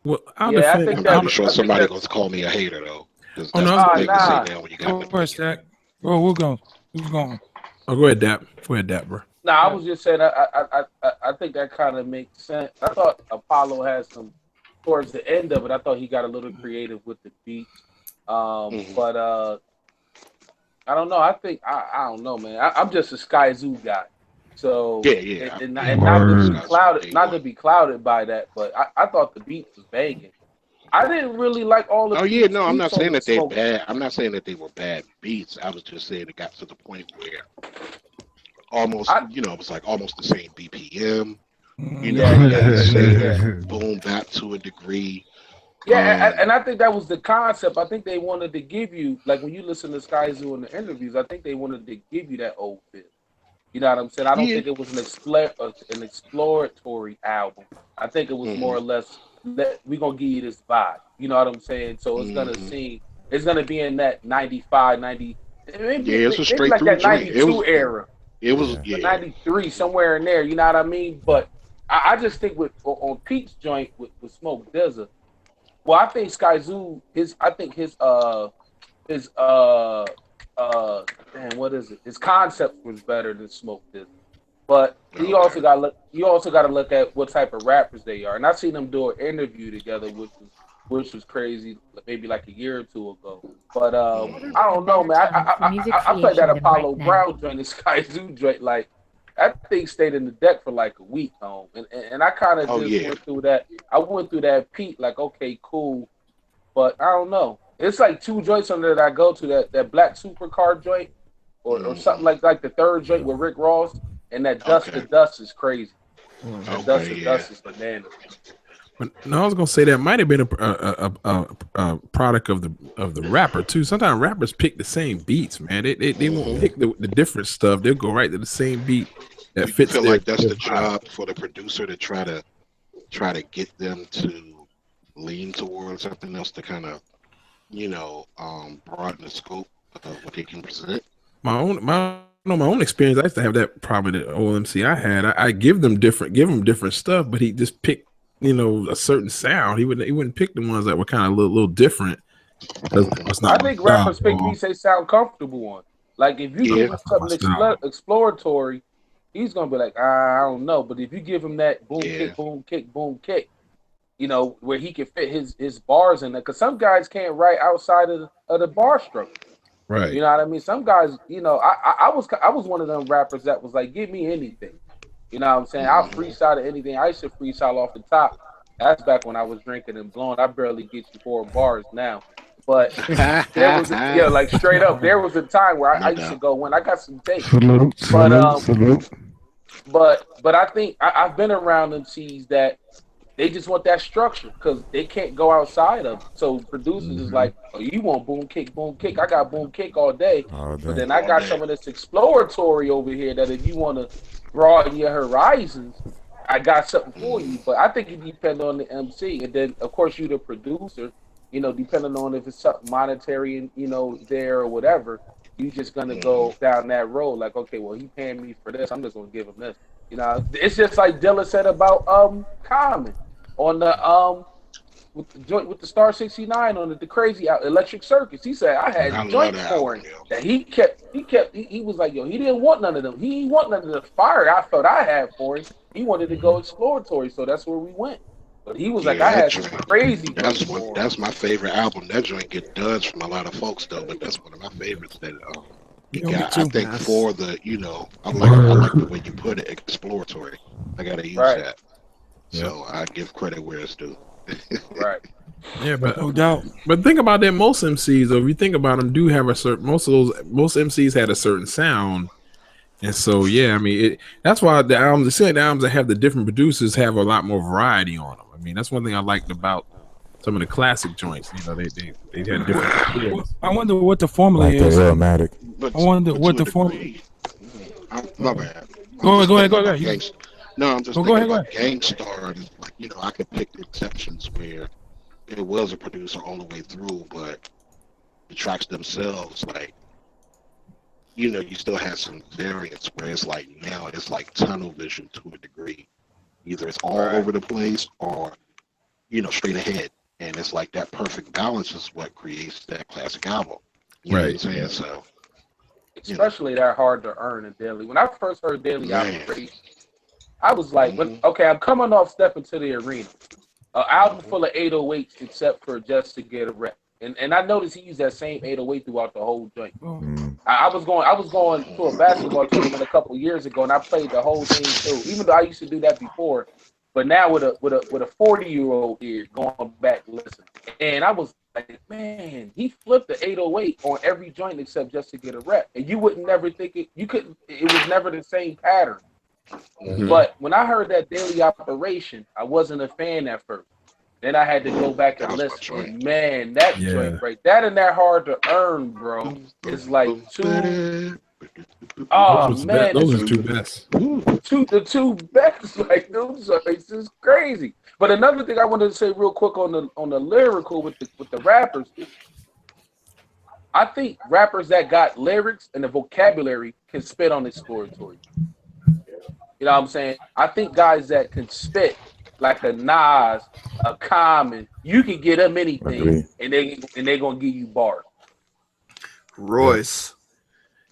Well, I think I'm sure somebody gonna call me a hater though. That's no, the thing to say now when you got first, Jack. Bro, we're going. Who's going? Oh, go ahead, Dap. Go ahead, Dap, bro. No, I was just saying. I think that kind of makes sense. I thought Apollo has some towards the end of it. I thought he got a little creative with the beats, but I don't know. I think I don't know, man. I'm just a Sky Zoo guy, so yeah. and not to be clouded by that, but I thought the beats was banging. I didn't really like all the. Oh yeah, no, I'm beats not on saying the that they're Smoke. bad. I'm not saying that they were bad beats. I was just saying it got to the point where almost, it was like almost the same BPM. Same boom bap to a degree. Yeah, and I think that was the concept. I think they wanted to give you, like when you listen to Sky Zoo in the interviews, I think they wanted to give you that old feel. You know what I'm saying? I don't think it was an exploratory album. I think it was more or less we're gonna give you this vibe. You know what I'm saying? So it's gonna be in that 95, 90, maybe, it's a maybe straight like through that joint. 92 era. It was 93, somewhere in there, you know what I mean? But I just think on Pete's joint with Smoke Dizza, well, I think Sky Zoo, his man, what is it? His concept was better than Smoke Dizza. But you also got to look at what type of rappers they are. And I seen them do an interview together, which was crazy, maybe like a year or two ago. But I don't know, man. I played that Apollo Brown joint, the Sky Zoo joint. Like that thing stayed in the deck for like a week, and I kind of went through that. I went through that Pete, like, okay, cool, but I don't know. It's like two joints on there that I go to, that Black Supercar joint, or something like the third joint with Rick Ross, and that Dust to Dust is crazy. Dust to Dust is bananas. No, I was gonna say that might have been a product of the rapper too. Sometimes rappers pick the same beats, man. They won't pick the different stuff. They'll go right to the same beat that fits. I feel like that's the job for the producer to try to get them to lean towards something else to kind of, broaden the scope of what they can present. My own experience, I used to have that problem at OMC I had. I give him different stuff, but he just picked, a certain sound. He wouldn't pick the ones that were kind of a little different. I think rappers pick beats they sound comfortable on. Like if you give him something exploratory, he's gonna be like, I don't know. But if you give him that boom kick, boom kick, boom kick, where he can fit his bars in there, because some guys can't write outside of the bar structure. Right. You know what I mean? Some guys, I was one of them rappers that was like, give me anything. You know what I'm saying? I'll freestyle to anything. I used to freestyle off the top. That's back when I was drinking and blowing. I barely get you 4 bars now. But there was like straight up, there was a time where I used to go when I got some tape. But I think I've been around MCs that they just want that structure because they can't go outside of it. So producers is like, oh, you want boom kick, boom kick. I got boom kick all day. But then I got some of this exploratory over here that if you want to broaden your horizons, I got something for you. But I think it depends on the MC. And then, of course, you the producer, depending on if it's something monetary and, there or whatever, you just going to go down that road. Like, okay, well, he paying me for this. I'm just going to give him this. It's just like Dilla said about Common on the with the joint with the Star 69 on the crazy Electric Circus. He said I had joint pouring that he was like, yo, he didn't want none of them. He didn't want none of the fire I felt I had for him. He wanted to go exploratory, so that's where we went. But he was like, I had some crazy. That's my favorite album. That joint get dudged from a lot of folks though, but that's one of my favorites. That I think for the I like the way you put it, exploratory. I gotta use that. So I give credit where it's due. Right. Yeah, but no doubt. But think about that. Most MCs, though, if you think about them, do have a certain. Most MCs had a certain sound, and so yeah, I mean, that's why the albums that have the different producers have a lot more variety on them. I mean, that's one thing I liked about some of the classic joints. They had different. I wonder what the formula is. I wonder what the formula. My bad. Go ahead. No, I'm just thinking about Gangstar. Like, I could pick the exceptions where it was a producer all the way through, but the tracks themselves, like, you still had some variance where it's like now it's like tunnel vision to a degree. Either it's all over the place or, straight ahead. And it's like that perfect balance is what creates that classic album. You know what I'm saying? So, especially that hard to earn in Daily. When I first heard Daily Operation, I was like, okay, I'm coming off Step Into the Arena. An album full of 808s except for Just to Get a Rep. And I noticed he used that same 808 throughout the whole joint. I was going to a basketball tournament a couple years ago and I played the whole thing too. Even though I used to do that before. But now with a 40-year-old ear going back listening. And I was like, man, he flipped the 808 on every joint except Just to Get a Rep. And you wouldn't never think it was never the same pattern. But when I heard that Daily Operation, I wasn't a fan at first. Then I had to go back and listen. Man, that joint break. That and that hard to earn, bro. It's like two. Oh man, those are two best. The two best. Like those joints is crazy. But another thing I wanted to say real quick on the lyrical with the rappers. I think rappers that got lyrics and the vocabulary can spit on this territory. You know what I'm saying? I think guys that can spit like a Nas, a Common, you can get them anything, and they gonna give you bars. Royce.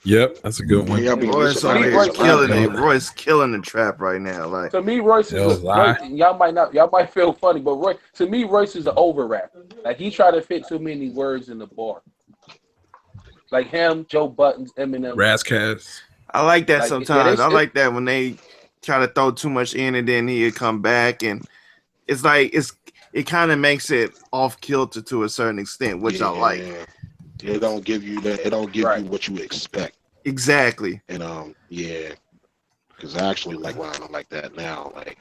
Yep, that's a good one. Yeah, Royce killing it. Royce killing the trap right now. Like to me, Royce is y'all might feel funny, but Royce is an over rapper. Like he try to fit too many words in the bar. Like him, Joe Buttons, Eminem, Razzcast. I like that sometimes. I like that when they try to throw too much in and then he'll come back, and it's like it kind of makes it off kilter to a certain extent, which I like. It don't give you that. It don't give you what you expect. Exactly. And because I actually like when I'm like that now, like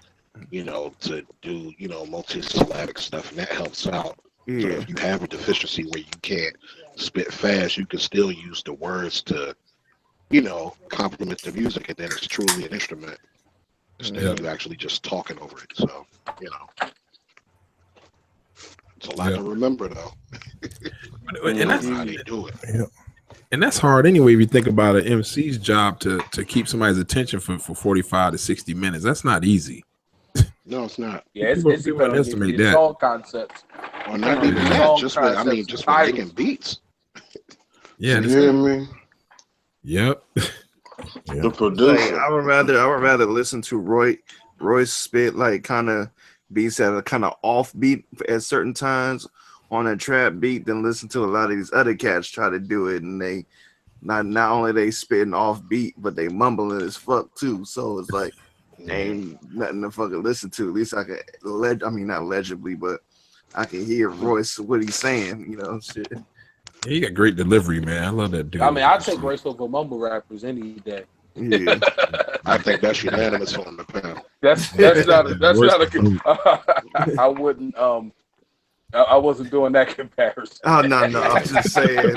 to do multi-syllabic stuff, and that helps out. Yeah. So if you have a deficiency where you can't spit fast, you can still use the words to, complement the music, and then it's truly an instrument instead of you actually just talking over it. So, it's a lot to remember, though. And that's how they do it. Yeah. And that's hard anyway if you think about an MC's job to keep somebody's attention for 45 to 60 minutes. That's not easy. No, it's not. Yeah, it's underestimate that. Song concepts. Or not even that. Just with making beats. Yeah, you hear me? Yep. The producer. I would rather listen to Royce spit like kind of beats that are kind of off beat at certain times on a trap beat than listen to a lot of these other cats try to do it, and they not only they spitting off beat, but they mumbling as fuck too. So it's like ain't nothing to fucking listen to. At least I could not legibly, but I can hear Royce what he's saying, shit. Yeah, he got great delivery, man. I love that dude. I mean, I take Royce over mumble rappers any day. Yeah. I think that's unanimous on the panel. That's not a I wouldn't I wasn't doing that comparison. Oh no, I'm just saying.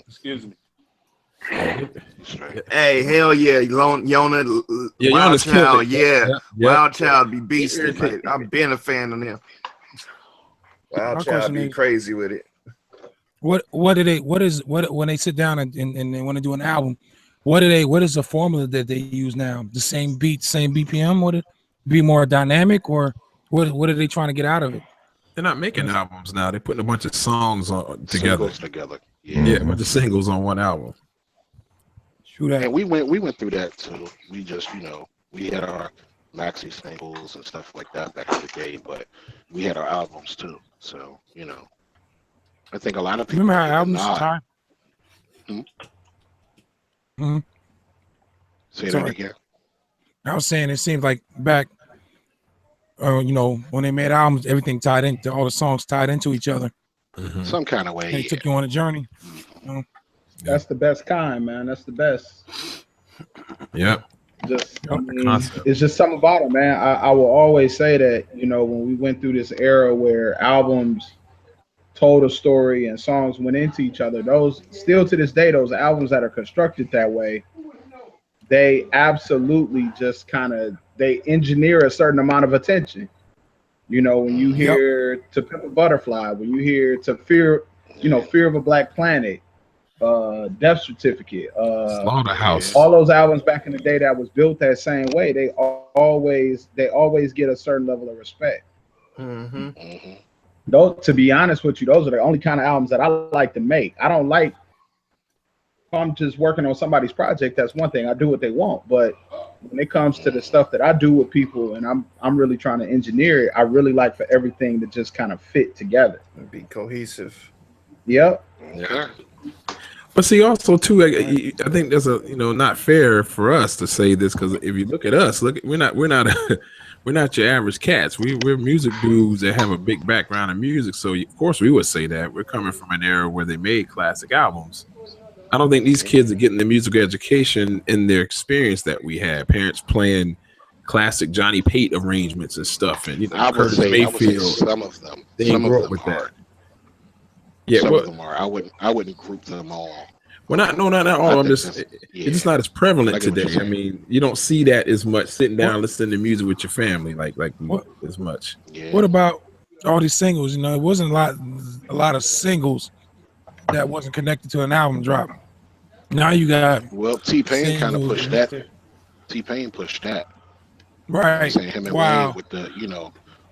Excuse me. Hey, hell yeah, Yona, Wild Child, Wild Child be beasting. Like, I've been a fan of them. Wild Child be crazy with it. What when they sit down and they want to do an album, what is the formula that they use now? The same beat, same BPM? Would it be more dynamic, or what are they trying to get out of it? They're not making albums now. They're putting a bunch of songs together. Yeah, a bunch of singles on one album. And we went through that too. We just we had our maxi singles and stuff like that back in the day, but we had our albums too. So I think a lot of people remember how albums time. Say that again. I was saying it seems like back, when they made albums, everything tied into all the songs tied into each other. Mm-hmm. Some kind of way. They took you on a journey. That's the best kind, man. That's the best. Yep. It's just something about it, man. I will always say that, when we went through this era where albums told a story and songs went into each other, those still to this day, those albums that are constructed that way, they absolutely just they engineer a certain amount of attention. When you hear To Pimp a Butterfly, when you hear To Fear of a Black Planet, Death Certificate, Slaughterhouse, all those albums back in the day that was built that same way, they always get a certain level of respect. Mm-hmm. Mm-hmm. Though, to be honest with you, those are the only kind of albums that I like to make. I don't like, if I'm just working on somebody's project, that's one thing. I do what they want. But when it comes to the stuff that I do with people and I'm really trying to engineer it, I really like for everything to just kind of fit together. Be cohesive. Yep. Yeah. But see, also too, I think there's not fair for us to say this, because if you look at us, we're not your average cats. We're music dudes that have a big background in music. So of course we would say that we're coming from an era where they made classic albums. I don't think these kids are getting the musical education in their experience that we had. Parents playing, classic Johnny Pate arrangements and stuff, and I would Curtis say Mayfield. some of them. They Some ain't of grew up them with are. that. Yeah, Some well, of them are. I wouldn't group them all. well, not all. I'm just it's just not as prevalent today. I mean, you don't see that as much sitting down listening to music with your family like as much. Yeah. What about all these singles? You know, it wasn't a lot of singles that wasn't connected to an album drop. Now you got T-Pain kind of singles. pushed that. T-Pain pushed that. Right. You know what I'm saying him and Wow. Wayne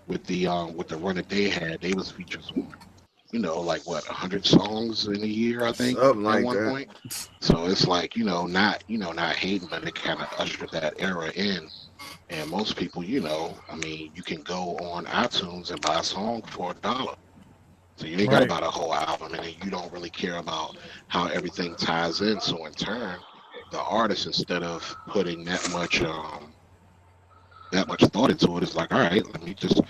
with the run that they had, they was features on, like what 100 songs in a year, I think, Something like at one that. point. So it's like not hating, but they kind of ushered that era in. And most people, I mean, you can go on iTunes and buy a song for $1. So you ain't got to buy the whole album, and then you don't really care about how everything ties in. So in turn, the artist, instead of putting that much thought into it, is like, all right, let me just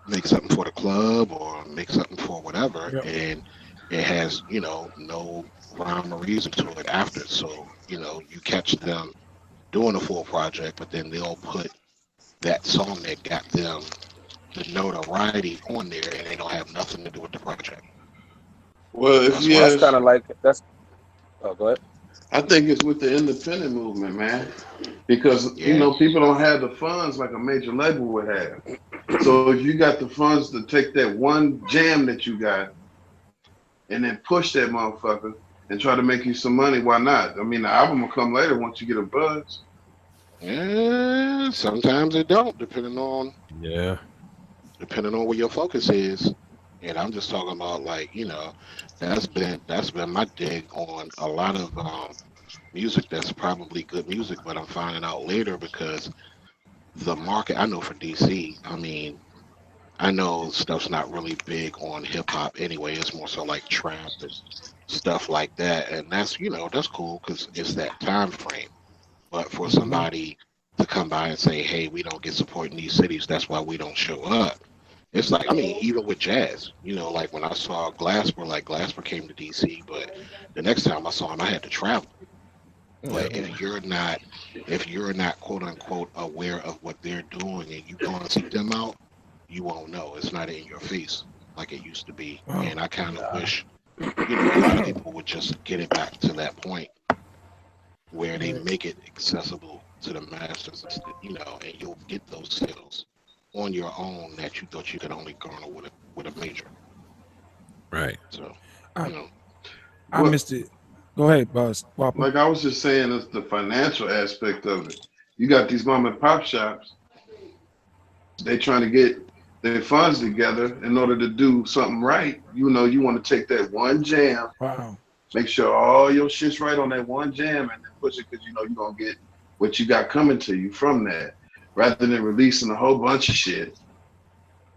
make something for the club or make something for whatever, and it has no rhyme or reason to it after. So you catch them doing a full project, but then they'll put that song that got them the notoriety on there, and they don't have nothing to do with the project. Well, that's kind of like that's. Oh, go ahead. I think it's with the independent movement, man, because people don't have the funds like a major label would have. So if you got the funds to take that one jam that you got and then push that motherfucker and try to make you some money, why not? I mean, the album will come later once you get a buzz. Yeah, sometimes it don't, depending on where your focus is. And I'm just talking about that's been my dig on a lot of music that's probably good music, but I'm finding out later because the market, I know for DC, I mean, I know stuff's not really big on hip hop anyway. It's more so like trap and stuff like that, and that's that's cool because it's that time frame. But for somebody to come by and say, "Hey, we don't get support in these cities, that's why we don't show up," it's like, I mean, even with jazz, like when I saw Glasper came to DC, but the next time I saw him, I had to travel. But if you're not quote unquote aware of what they're doing and you go and seek them out, you won't know. It's not in your face like it used to be. And I kind of wish, a lot of people would just get it back to that point where they make it accessible to the masses, and you'll get those sales on your own that you thought you could only garner with a major. Right. So, I missed it. Go ahead, Buzz. Like I was just saying, it's the financial aspect of it. You got these mom and pop shops. They trying to get their funds together in order to do something right. You want to take that one jam, make sure all your shit's right on that one jam, and then push it because you're gonna get what you got coming to you from that, rather than releasing a whole bunch of shit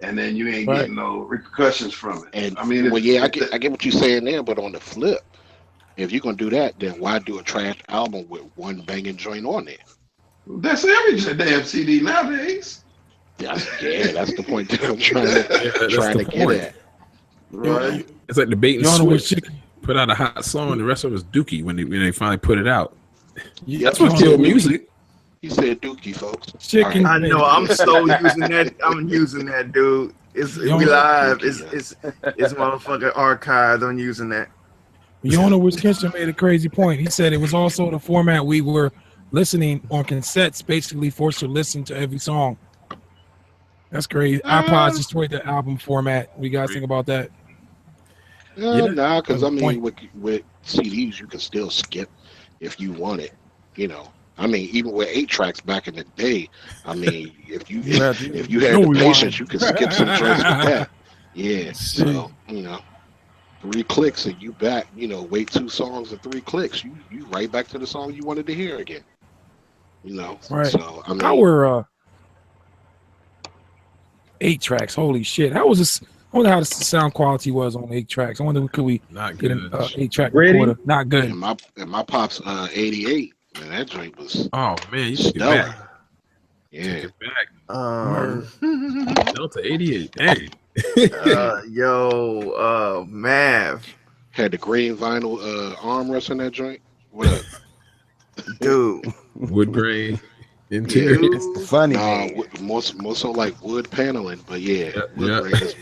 and then you ain't getting no repercussions from it. And I mean, I get what you're saying there, but on the flip, if you're gonna do that, then why do a trash album with one banging joint on there? That's every damn CD nowadays. That's the point that I'm trying to get at. Right. It's like the bait and switch. Put out a hot song, and the rest of it was Dookie when they finally put it out. That's what killed music. He said Dookie, folks. Chicken. I know. I'm so using that. I'm using that, dude. We live. It's motherfucking archived. I'm using that. Yona Wisconsin made a crazy point. He said it was also the format we were listening on cassettes, basically forced to listen to every song. That's crazy. iPods destroyed the album format. What you guys think about that? Nah, because I mean, with CDs, you can still skip if you want it. I mean, even with 8 tracks back in the day, I mean, if you had the patience, you could skip some joints with that. Yeah, so 3 clicks and you back. Wait 2 songs and 3 clicks, you right back to the song you wanted to hear again. Right. So I mean, our 8 tracks. Holy shit! How was this? I wonder how the sound quality was on 8 tracks. I wonder could we get an 8-track recorder? Not good. And my pop's 88. Man, that joint was. Oh man, you took it back. Yeah. Take it back. Delta 88. Dang. Mav had the green vinyl armrest in that joint. What up? Dude. Wood grain. Interior. Yeah. It's the funny Nah, man. more so like wood paneling, but yeah, wood Yeah. grain is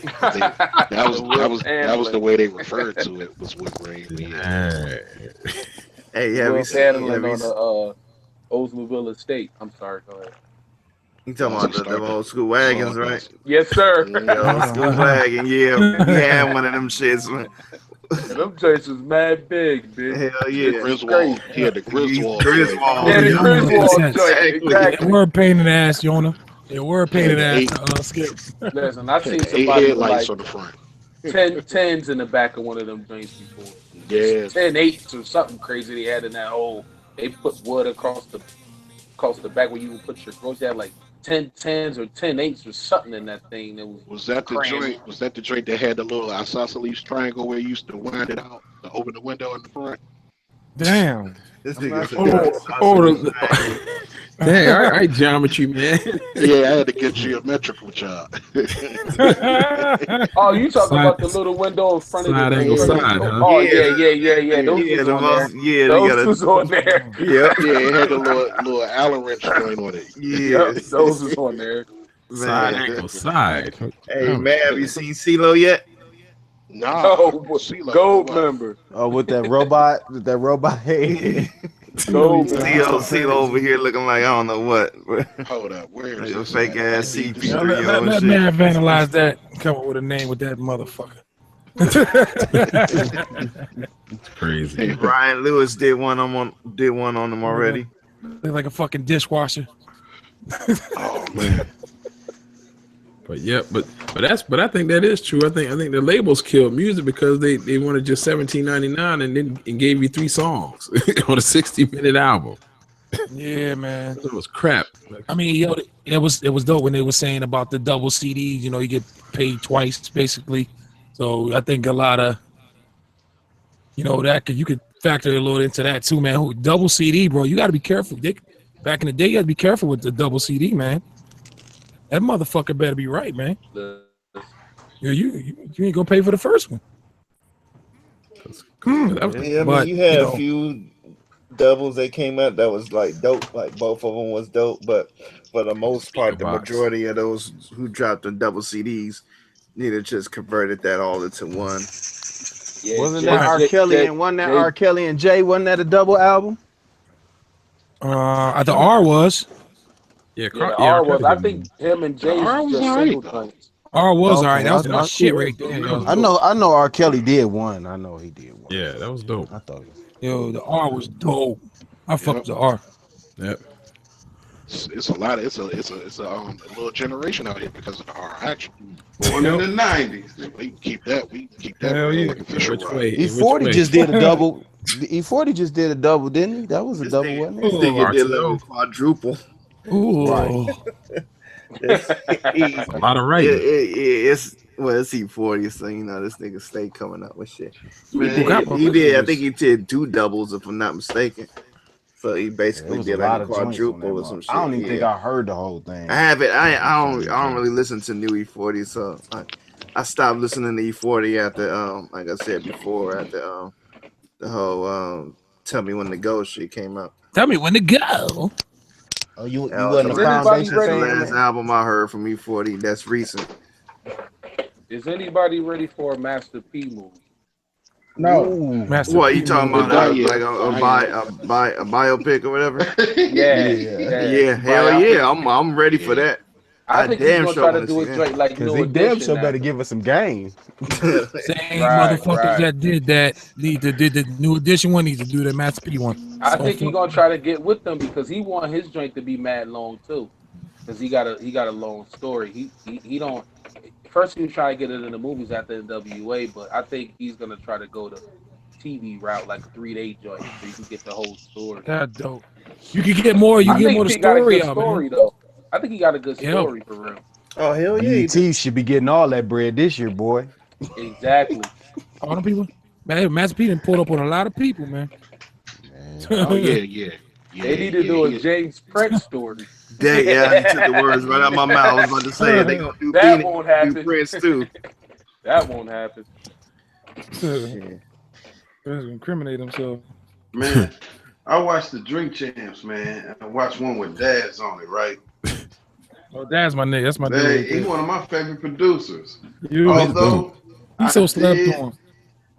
that was the way they referred to it, was wood grain. But yeah. Hey, have you Wood seen? paneling Have you, on the Oldsmobile estate. I'm sorry, go ahead. you talking Once about he the started old school wagons, right? sawdust. Yes, sir. The old school wagon. Yeah, we had one of them shits. Man. And them joints was mad big, bitch. Hell The yeah. Griswold. He had the Griswold. Griswold. Yeah, the Yeah, Griswold that's- joint. Exactly. Exactly. Word pain in the ass, Jonah. Yeah, word pain in Had the the ass, eight, Skip. Listen, I seen had the 8 somebody with headlights like on the front. 10 in the back of one of them joints before. Yeah. 10 8s or something crazy they had in that hole. They put wood across the back where you would put your groceries. They had like 10 10s or 10 8s or something in that thing that was Was that the crammed. joint? Was that the joint that had the little isosceles triangle where you used to wind it out to open the window in the front? Damn. This I'm nigga not said Dang, all right, geometry, man. Yeah, I had to get geometrical, child. Oh, you talking Side- about the little window in front of the side angle front of the side, store? huh? Oh Yeah. yeah. Those Yeah, was the on there. most, yeah, they Those got was on there. Yep. Yeah, it had the little Allen wrench joint on it. Yeah. Yep, those was on there. Side Man. angle side. Hey Oh, man, have you seen CeeLo yet? Nah, Oh, CeeLo, gold what? member. Oh, with that robot head. Gold CeeLo over here looking like I don't know what. Hold up, where Like is a this? fake at? ass I need to CP3 see Let and shit. man vandalize that. Come up with a name with that motherfucker. it's crazy. Brian Lewis did one on them already. Look like a fucking dishwasher. Oh man, But yeah, but I think that is true. I think the labels killed music because they wanted just $17.99 and gave you 3 songs on a 60-minute album. Yeah, man. It was crap. I mean, yo, it was dope when they were saying about the double CDs. You know, you get paid twice basically. So I think a lot of, you know, you could factor a little into that too, man. Double CD, bro. You got to be careful. Back in the day, you got to be careful with the double CD, man. That motherfucker better be right, man. You ain't gonna pay for the first one. Yeah, I mean, you had a few doubles that came out that was like dope. Like both of them was dope, but for the most part, the majority of those who dropped the double CDs need to just converted that all into one. Yeah, Wasn't that R. Kelly and wasn't that R. Kelly and Jay? Wasn't that a double album? The R was. Yeah, the R was. I think him and Jay was just single joints. R was Okay, all right. That was my I- shit right there. I know R. Kelly did one. I know he did one. Yeah, that was dope. I thought. Yo, the R was dope. I fucked with the R. Yep. It's a lot. It's a little generation out here because of the R action. Born in the 90s. We keep that. Hell yeah. Like official Which rock. way? E40 just did a double. E40 just did a double, didn't he? That was a double, wasn't it? This nigga did like a quadruple. Ooh. Right. A lot of writing. It's E40, so you know this nigga stay coming up with shit. Man, He did. I think he did 2 doubles, if I'm not mistaken. So he basically was did a lot like a of joints on quadruple or that some motherfucker. shit. I don't even think I heard the whole thing. I haven't. I don't really listen to new E40, so I stopped listening to E40 after like I said before, after the whole Tell Me When to Go shit came out. Tell me when to go. Oh, you wasn't a Foundation the fan? last album I heard from E40 that's recent. Is anybody ready for a Master P movie? No. What you talking about? Like a biopic or whatever? Yeah. Hell yeah! I'm ready for that. I think he's gonna try to do a joint like Because New he damn Edition sure now. better give us some game. Same motherfuckers that did that did the New Edition one need to do the Master P one. I think he's gonna try to get with them because he want his joint to be mad long too, because he got a long story. He don't. First he was trying to get it in the movies after NWA, but I think he's gonna try to go the TV route, like a 3-day joint, so you can get the whole story. That dope. You can get more. You get more the story out, man. Though. I think he got a good story for real. Oh hell yeah! BET should be getting all that bread this year, boy. Exactly. All them people, man. Master P done pulled up on a lot of people, man. Oh yeah. They need to do a James Prince story. You took the words right out of my mouth. I was about to say they gonna do that won't happen. Do Prince too. That won't happen. Incriminate himself. Man, I watched the Drink Champs, man. I watched one with Daz on it, right? Oh, that's my nigga. That's my dude. Right He's one of my favorite producers. You, Although he's so slept on.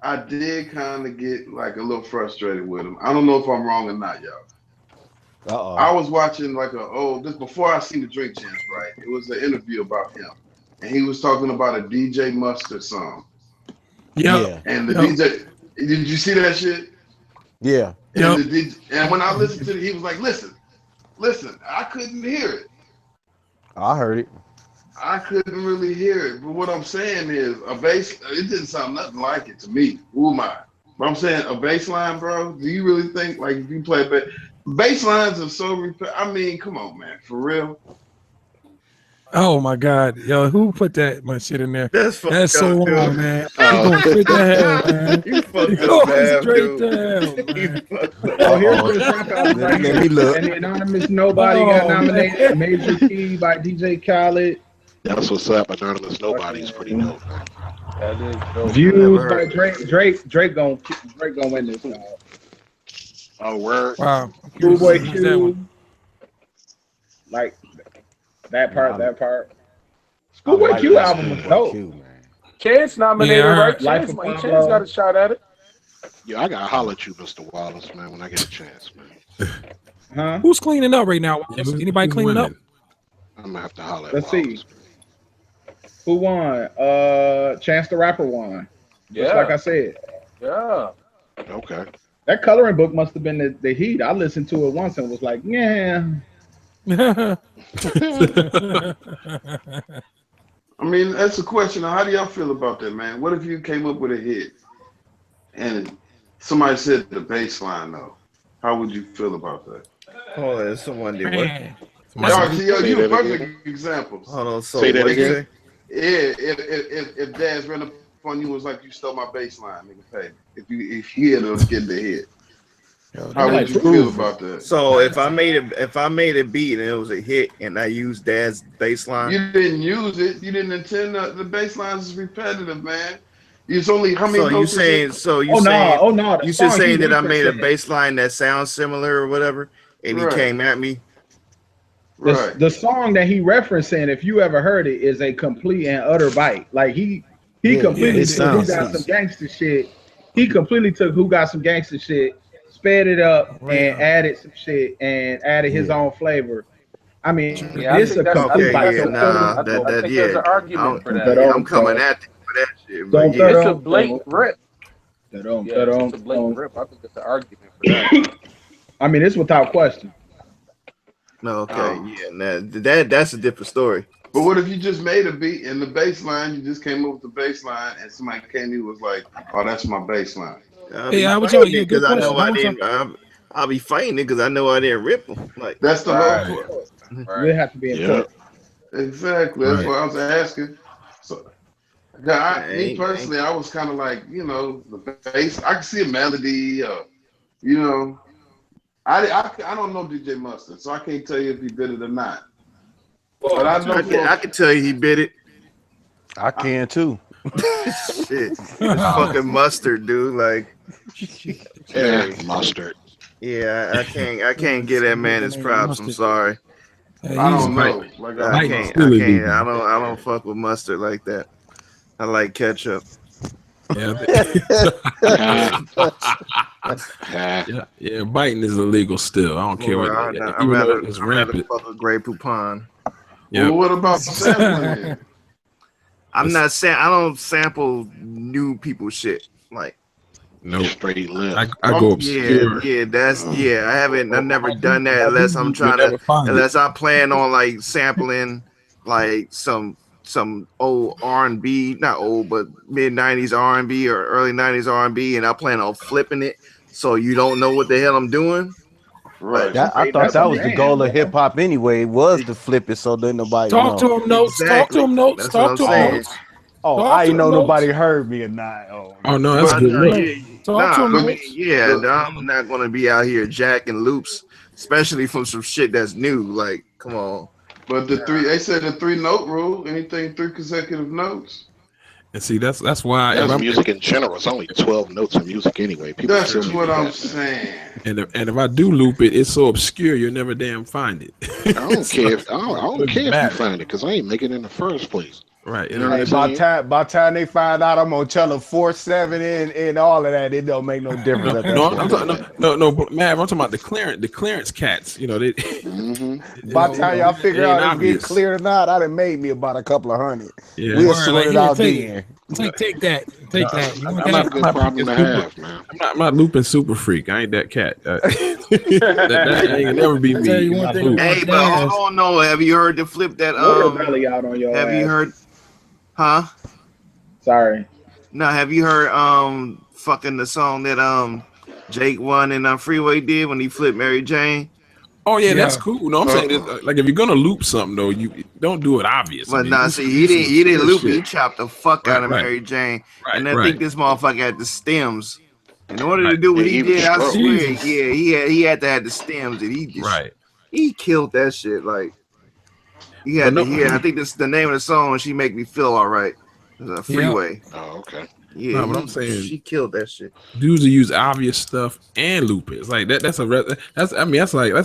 I did kind of get like a little frustrated with him. I don't know if I'm wrong or not, y'all. I was watching like this before I seen the Drink Champs, right? It was an interview about him, and he was talking about a DJ Mustard song. Yeah. And the DJ, did you see that shit? Yeah. And when I listened to it, he was like, listen, I couldn't hear it. I heard it. I couldn't really hear it. But what I'm saying is a bass, it didn't sound nothing like it to me. Who am I? But I'm saying a bass line, bro, do you really think like if you play bass lines are so I mean, come on, man, for real. Oh my God, yo, who put that my shit in there? That's so wrong, man. You Oh. going straight to hell, man. You fucked You up, going man, straight dude. to hell, man. Oh, here's what the dropout right Let me look. And the Anonymous Nobody got nominated. Major Key by DJ Khaled. That's what's up. Anonymous Nobody's pretty dope, man. That is dope. Views by Drake gonna win this. Oh, word. Wow. Schoolboy That Q. one. Like that part. Schoolboy Q album was dope. Chance nominated, Yeah, right? Life Chance, of man. Pablo. Chance got a shot at it. Yeah, I gotta holler at you, Mr. Wallace, man, when I get a chance, man. Huh? Who's cleaning up right now? Anybody cleaning up? I'm gonna have to holler at Let's Wallace. see. Who won? Chance the Rapper won. Just like I said. Yeah. Okay. That coloring book must have been the heat. I listened to it once and was like, yeah. I mean, that's a question. How do y'all feel about that, man? What if you came up with a hit and somebody said the bass line, though? How would you feel about that? Oh, someone did what? You a perfect example. Hold on, so Say that what you again. say? Yeah, if Daz ran up on you was like you stole my bass line, nigga, pay. If you hit us get the hit. How would you feel about that? So if I made a beat and it was a hit and I used Dad's bass line, You didn't use it. You didn't intend the bass lines is repetitive, man. It's only how many so you notes is saying it? so you Oh, no. saying Oh, no. you should say that I made a referencing. bass line that sounds similar or whatever, and Right. he came at me. Right. The song that he referencing, if you ever heard it, is a complete and utter bite. Like he completely it took Who sounds Got nice. Some Gangster Shit. He completely took Who Got Some Gangster Shit, sped it up, and added some shit and added his own flavor. I mean, Yeah, it's a complete bite. Yeah, nah, I think there's an argument for that. I'm coming at you for that shit. But yeah. It's a blatant rip. Yeah, it's a blatant rip. I think it's an argument for that. I mean, it's without question. No, okay, yeah, nah, that's a different story. But what if you just made a beat and the bass line, you just came up with the bass line and somebody came to you was like, oh, that's my bass line. Hey, how would y'all? Yeah, good I question. know I didn't. I'll be fighting it because I know I didn't rip them. Like that's the whole point. They have to be in court. Exactly. That's what I was asking. So, me personally, I was kind of like, the bass. I can see a melody. I don't know DJ Mustard, so I can't tell you if he did it or not. But I know I can tell you he bit it. I can too. Shit, it's fucking Mustard, dude. Like, Mustard. Yeah, I can't get that man his props. I'm sorry. I don't know. I can't. I don't fuck with Mustard like that. I like ketchup. Yeah, biting is illegal still. I don't care what. I'd rather fuck a Grey Poupon. Well, what about sampling? I don't sample new people shit. Like, no, straight lip. I go obscure. I've never done that unless I'm planning on like sampling like some old R&B, not old, but mid 90s R&B or early 90s R&B, and I plan on flipping it so you don't know what the hell I'm doing. Right. I thought that was the goal of hip hop anyway, was to flip it so that nobody talk to him notes. Talk to him notes. That's talk to him notes. Oh, talk I didn't know notes. nobody heard me or not. Oh no, that's good. I'm not gonna be out here jacking loops, especially from some shit that's new. Like, come on. But they said the 3-note rule. Anything 3 consecutive notes. And see, that's why That's music in general. It's only 12 notes of music anyway. People That's still what I'm past that. saying. and if I do loop it, it's so obscure you'll never damn find it. I don't care if I don't care if you matter. find it because I ain't making it in the first place. Right. You know what I'm Hey, saying? by time they find out I'm on channel 4-7 and all of that, it don't make no difference at that No, point. I'm talking, no, but Mav, I'm talking about the clearance cats. You know, they. By the time y'all figure it ain't out if it's obvious. clear or not, I done made me about a couple of hundred. Yeah. We'll Word, sort like, it here, out take then. Take that. Take that. You want I'm That's that? a good problem to have, man. I'm not looping super freak. I ain't that cat. That ain't never be I tell me. you in one my thing loop. about Hey, but hold jazz. on, no. Have you heard the flip that Water Valley out on your have ass. you heard Sorry. No, have you heard fucking the song that Jake One and Freeway did when he flipped Mary Jane? Oh yeah, that's Yeah. cool. No, I'm saying this, like if you're gonna loop something though, you don't do it obvious. But I mean, nah, do see, some- he do some didn't obscure loop it. He shit. chopped the fuck out of Right. Mary Jane. Right, And I right. think this motherfucker had the stems. In order to Right. do what Yeah, he he was did, I strong. swear, Jesus. yeah, he had to have the stems, and he just Right. he killed that shit. Like he But had no, to hear. I think this the name of the song. She make me feel all right. Freeway. Oh, okay. Yeah, but I'm saying she killed that shit. dudes who use obvious stuff and loop it. It's like that. That's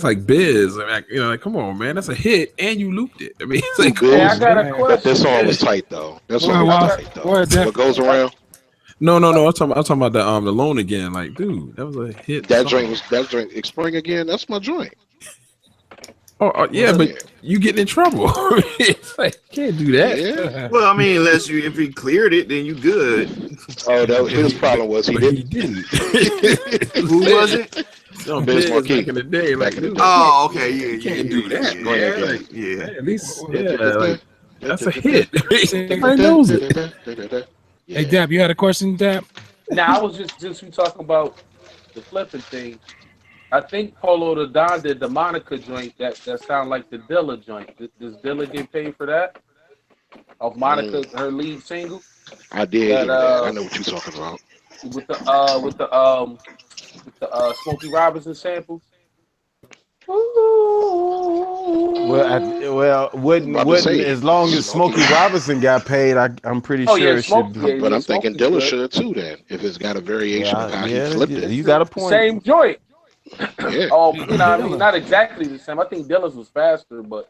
like Biz. Like, you know, like come on, man, that's a hit and you looped it. I mean, it's like come Biz, Hey, I on, got man. a That question. song was tight though. That song Well, was well, tight though. well, that- What goes around? No. I'm talking about the Alone Again. Like, dude, that was a hit That song. drink Spring Again. That's my joint. Oh yeah, but Yeah. you getting in trouble. It's like you can't do that. Yeah. Well, I mean, if he cleared it, then you good. Oh, his problem was he But he didn't. didn't. Who was it? On Biz Biz Marquis. back in the day, like Back in the dude, day. Oh, okay, you can't do that. Spring Yeah, Again. like, yeah. at least like that's a hit. Say- Everybody knows it. Hey, Dap, you had a question, Dap? Now I was just we talking about the flipping thing. I think Polo the Don did the Monica joint that sound like the Dilla joint. Does Dilla get paid for that? Of Monica, her lead single? I did That, hear that. I know what you're talking about. With the Smokey Robinson sample. Wouldn't About to say, as long as Smokey Robinson got paid, I'm pretty Oh sure yeah, it should Smokey. be. Yeah, but I'm thinking Smokey's Dilla good. should too then. If it's got a variation of how he flipped it. You got a point. Same joint. Yeah. Oh, you know what I mean? Not exactly the same. I think Dilla's was faster, but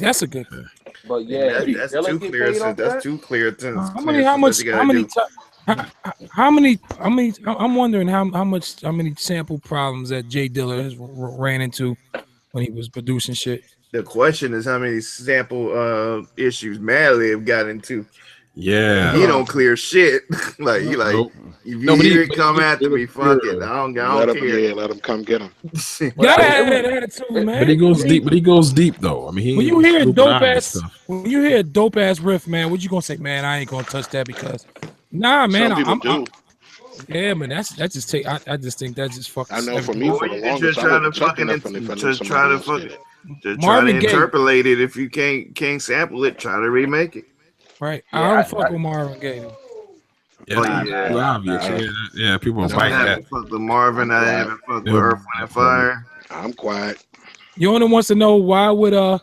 That's a good thing. but yeah, That's Dilla too get clear. paid off That's that? too clear. How many sample problems that Jay Dilla has ran into when he was producing shit? The question is how many sample issues Madlib got into. Yeah. He don't clear shit. Like he like Nope. if No, you but hear he- it come but after he- me, fuck it. I don't care. Let him come get him. Gotta have that attitude, man. But he goes deep. But he goes deep though. I mean, he When you hear looping dope obvious ass, stuff. when you hear a dope ass riff, man, what you gonna say, man? I ain't gonna touch that because, nah, man. Some people do. Yeah, man. I just think that just fucks. I know for everything me, up. for the You can longest, just I try to wouldn't touch fucking nothing if I knew just try somebody to else did fucking it. to try to Marvin Gaye. interpolate it. If you can't sample it, try to remake it. Right. Yeah, I don't fuck with Marvin Gaye. Though. Yeah, yeah. too obvious. Yeah, people I are biting that. haven't fucked with Marvin. I haven't fucked with Yeah. Earth, Wind, and Fire. I'm quiet. You only wants to know why would hold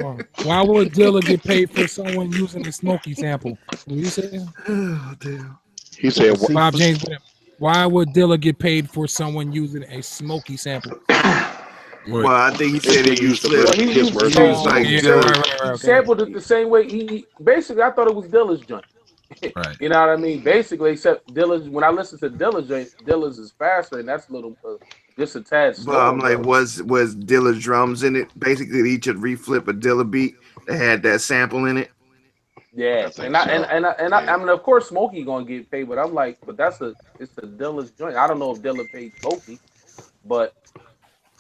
on. Why would Dilla get paid for someone using a Smokey sample? What you say? Oh damn. He said, Bob James. Why would Dilla get paid for someone using a Smokey sample? Well, I think he said he used his version. He used like yeah, Dilla. right, He sampled it the same way. He basically, I thought it was Dilla's joint. Right. You know what I mean? Basically, except Dilla's. When I listen to Dilla's joint, Dilla's is faster, and that's a little just a tad But slower. I'm like, was Dilla's drums in it? Basically, he should reflip a Dilla beat that had that sample in it. Yeah, I mean, of course, Smokey gonna get paid, but I'm like, but it's a Dilla's joint. I don't know if Dilla paid Smokey, but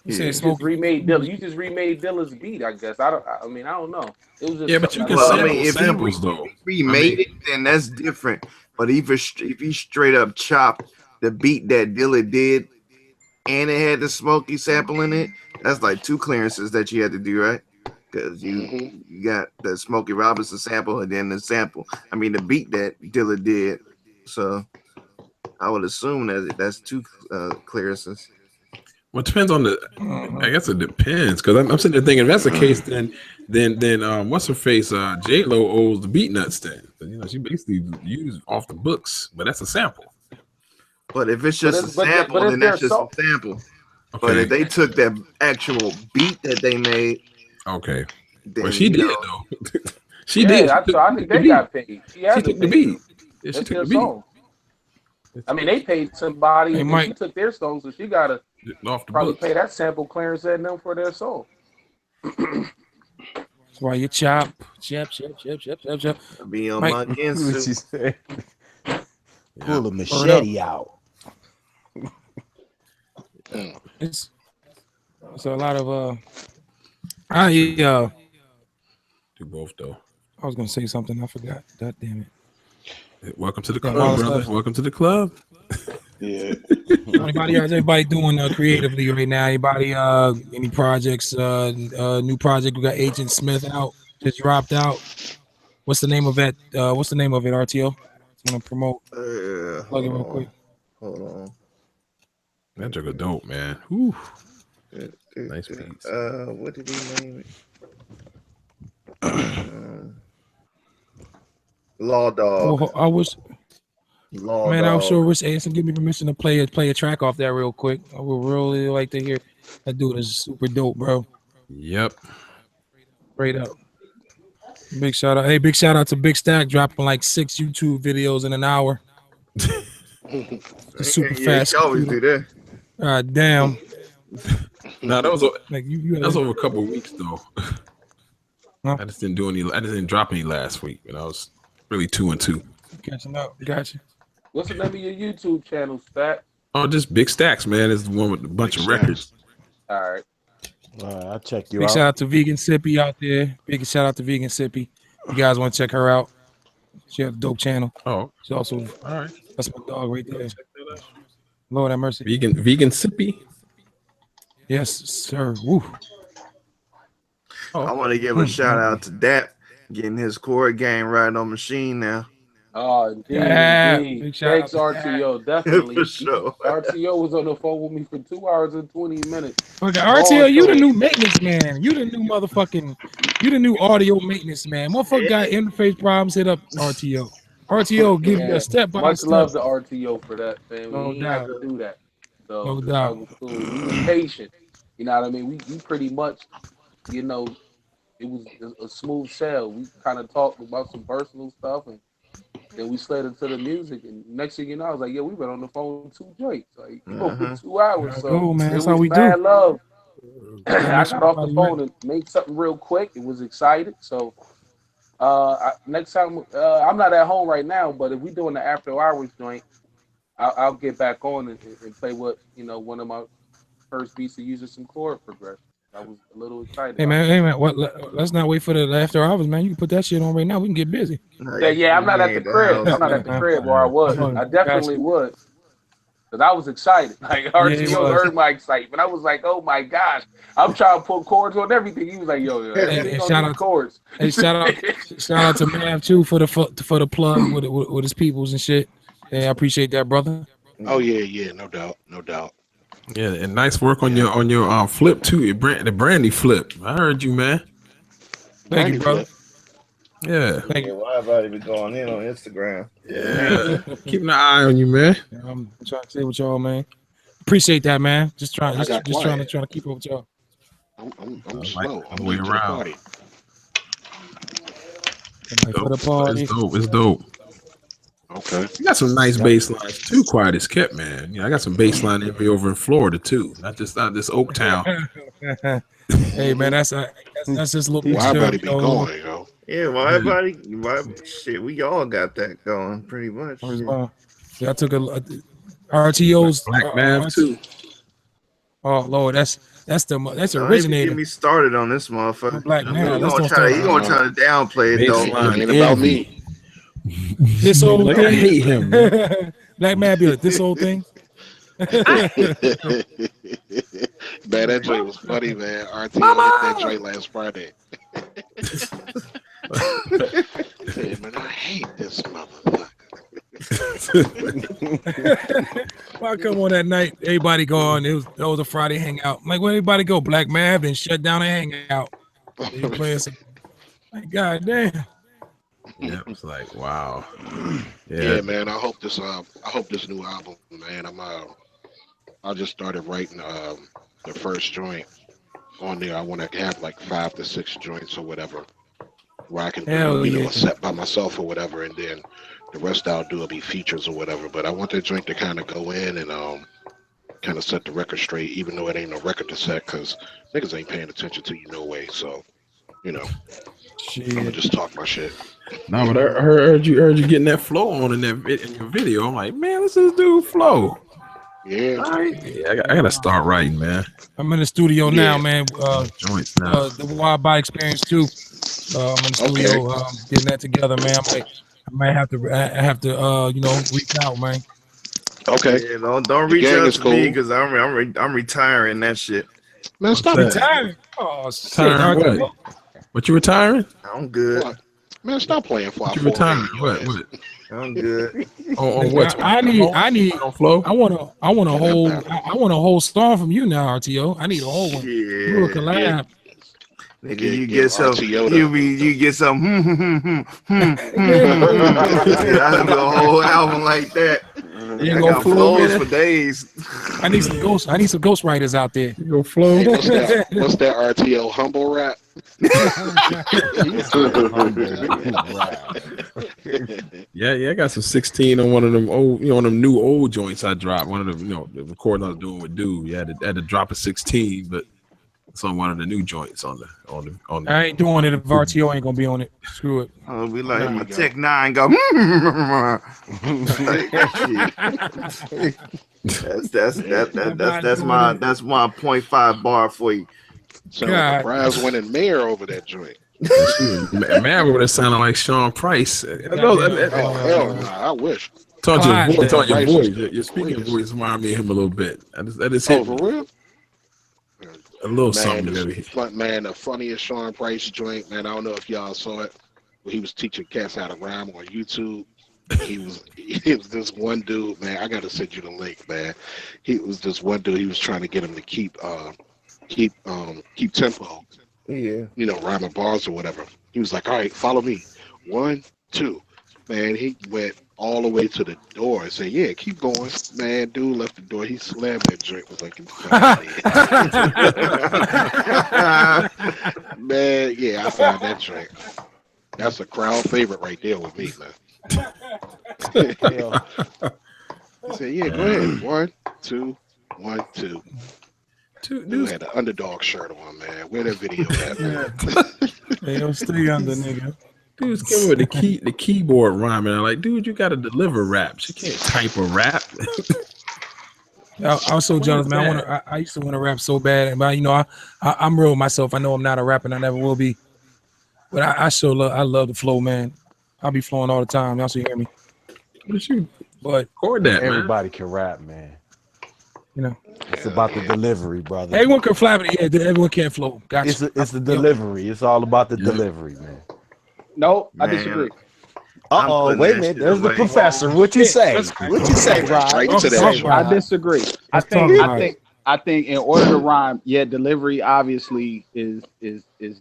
You you just remade Dilla. You just remade Dilla's beat, I guess. I don't know. It was just Yeah, but you can Well, I sample mean, if samples he though. remade it, then that's different. But if he straight up chopped the beat that Dilla did, and it had the Smokey sample in it, that's like two clearances that you had to do, right? Because you got the Smokey Robinson sample and then the beat that Dilla did. So I would assume that that's two clearances. Well, it depends on the. I guess it depends because I'm sitting there thinking if that's the case, then what's her face? J Lo owes the beat nuts. Then you know she basically used off the books, but that's a sample. But if it's just a sample, then that's just a sample. Okay. But if they took that actual beat that they made, okay. Then, well, she did though. She did. She I think they got paid. She took the beat. Yeah, she took took the beat. Song. I mean, they paid somebody. Hey, Mike. She took their song, so she gotta probably pay that sample clearance and them for their song. That's why you chop. Be on Mike. my against What she said. Pull a Word machete out. It's a lot of do both though. I was gonna say something, I forgot. God damn it. Welcome to the club, brother. Welcome to the club. Yeah. How's everybody doing creatively right now? Anybody any projects? New project. We got Agent Smith out, just dropped out. What's the name of it? What's the name of it, RTO? I'm gonna promote. Plug it real quick. Hold on. That took a dope, man. Whew. Nice piece. What did he name it? Law Dog. Well, I was. Law Man, Dog. I sure wish Ace would give me permission to play a track off that real quick. I would really like to hear that dude is super dope, bro. Yep. Straight up. Big shout out. Hey, big shout out to Big Stack dropping like 6 YouTube videos in an hour. Super fast. You always do that. Damn. No, that was like that was over a couple of weeks though. Huh? I just didn't drop any last week, and I was really 2 and 2. Catching up. Gotcha. What's the name of your YouTube channel, Stack? Oh, just Big Stacks, man. It's the one with a bunch of records. All right. I'll check you Big out. shout out to Vegan Sippy out there. Big shout out to Vegan Sippy. You guys want to check her out? She has a dope channel. Oh, she's also all right. That's my dog right there. Lord have mercy. Vegan Sippy. Yes, sir. Woo. I want to give a shout out to Dat getting his chord game right on machine now. Oh, indeed. Yeah, indeed. big shout Thanks, out to RTO. Definitely. For sure. RTO was on the phone with me for 2 hours and 20 minutes. Okay, RTO, you the new maintenance man. You the new audio maintenance man. Motherfucker got interface problems, hit up RTO. RTO give you a step by Much step. love to RTO for that, man. No We didn't doubt. have to do that. So No that doubt. was cool. We was patient. You know what I mean? We pretty much, you know, it was a smooth sail. We kind of talked about some personal stuff, and then we slid into the music. And next thing you know, I was like, "Yeah, we've been on the phone 2 joints, like for 2 hours." So Go, man. it That's was how we mad do. love. I Make got off the somebody phone and made something real quick. It was excited. So next time, I'm not at home right now, but if we're doing the after hours joint, I'll get back on and play what one of my first beats to use some chord progression. I was a little excited. Hey man, what? Let's not wait for the after hours, man. You can put that shit on right now. We can get busy. Yeah, I'm not at the crib. I'm not at the crib where I was. I definitely would. Because I was excited. Like RTO heard my excitement. I was like, oh my gosh. I'm trying to put chords on everything. He was like, yo, Hey, on shout these out, chords. Hey, shout out to Mav too for the plug with his peoples and shit. Hey, I appreciate that, brother. Oh yeah, no doubt. Yeah, and nice work on your flip too. The brandy flip. I heard you, man. Thank you, brother. Yeah. Thank you. Why everybody be going in on Instagram? Yeah. Keeping an eye on you, man. I'm trying to stay with y'all, man. Appreciate that, man. Just trying to keep up with y'all. I'm slow. I'm way late to the around. party. For the party. It's dope. Okay. You got some nice bass lines too, quiet as kept, man. I got some bass line envy over in Florida too. Not this Oaktown. Hey man, that's just a little bit. Why everybody be going, yo? Yeah, why everybody? Shit, we all got that going pretty much. Yeah, I took a RTO's Black man too. Oh Lord, that's Don't originator. get me started on this motherfucker. Black man. He gonna try to downplay it though. Baseline Ain't about me. This old I thing. hate him. Man. Black man be like, this old thing. Man, that joint was funny, man. RT hit that joint last Friday. Said, man, I hate this motherfucker. I come on that night, everybody going. It was a Friday hangout. I'm like, where everybody go? Black Mav and shut down a hangout. They playing some. Like, God damn. Yeah, it was like, wow. Yeah, man. I hope this new album, man. I just started writing the first joint on there. I want to have like 5 to 6 joints or whatever, where I can do, a set by myself or whatever, and then the rest I'll do will be features or whatever. But I want that joint to kind of go in and kind of set the record straight, even though it ain't no record to set, because niggas ain't paying attention to you no way. So, I'm gonna just talk my shit. No, but I heard you getting that flow on in your video. I'm like, man, listen to this dude flow. Yeah. Yeah, I gotta start writing, man. I'm in the studio now, man. Joints now. The Wild Body Experience too. I'm in the studio getting that together, man. I might have to reach out, man. Okay. Yeah, don't reach out to me because I'm retiring that shit. Man, stop retiring. Oh shit! What? What you retiring? I'm good. What? Man, stop playing for you retiring? What? I'm good. On what? I need on flow. I want a whole song from you now, RTO. I need a whole one. You a collab. Nigga, you get some. You get some. I do a whole album like that. You I go got flows for days. I need some ghosts. I need some ghostwriters out there. You go flow. Hey, what's that RTO humble rap? Yeah, I got some 16 on one of them old, on them new old joints I dropped. One of them, the recording I was doing with Dude. Yeah, I had to drop a 16, but it's on one of the new joints on the. I ain't doing it if RTO ain't gonna be on it. Screw it. Oh, we like my Tech 9 go. That's my 0.5 bar for you. Sound like a prize-winning mayor over that joint. Man, would have sounded like Sean Price. Hell no, I wish. Talk your voice. Your speaking voice remind me of him a little bit. That is hit for real? A little something. Man, the funniest Sean Price joint, man. I don't know if y'all saw it. He was teaching cats how to rhyme on YouTube. He was this one dude, man. I gotta send you the link, man. He was this one dude. He was trying to get him to keep tempo. Yeah. Rhyming bars or whatever. He was like, all right, follow me. 1, 2. Man, he went all the way to the door and said, yeah, keep going. Man, dude left the door. He slammed that drink. Was like, man, yeah, I found that drink. That's a crowd favorite right there with me, man. He said, yeah, go ahead. 1, 2, 1, 2. Dude had an underdog shirt on, man. Where that video at, man? They don't stay under, nigga. Dude's coming with the keyboard rhyming. I'm like, dude, you gotta deliver raps. You can't type a rap. I was so jealous, man. I used to want to rap so bad, but I'm real myself. I know I'm not a rapper, and I never will be. But I love the flow, man. I'll be flowing all the time. Y'all should hear me. But record that, everybody can rap, man. It's Yeah, about the delivery, brother. Everyone can flap it. Yeah, everyone can flow. Gotcha. It's the delivery. It's all about the delivery, man. No, I disagree. Wait a minute. There's the professor. What you say? What you say, Rod? Right to that. I disagree. I think in order to rhyme, delivery obviously is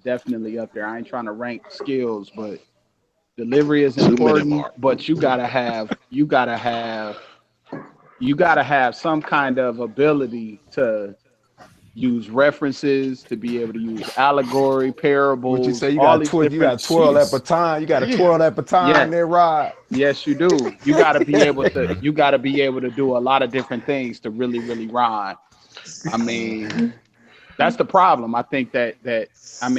definitely up there. I ain't trying to rank skills, but delivery is important. But you gotta have some kind of ability to use references, to be able to use allegory, parables. What you say? You got to twirl that baton. You got to twirl that baton there, Rod. Yes, you do. You got to be able to. You got to be able to do a lot of different things to really, really rhyme. I mean, that's the problem. I think that I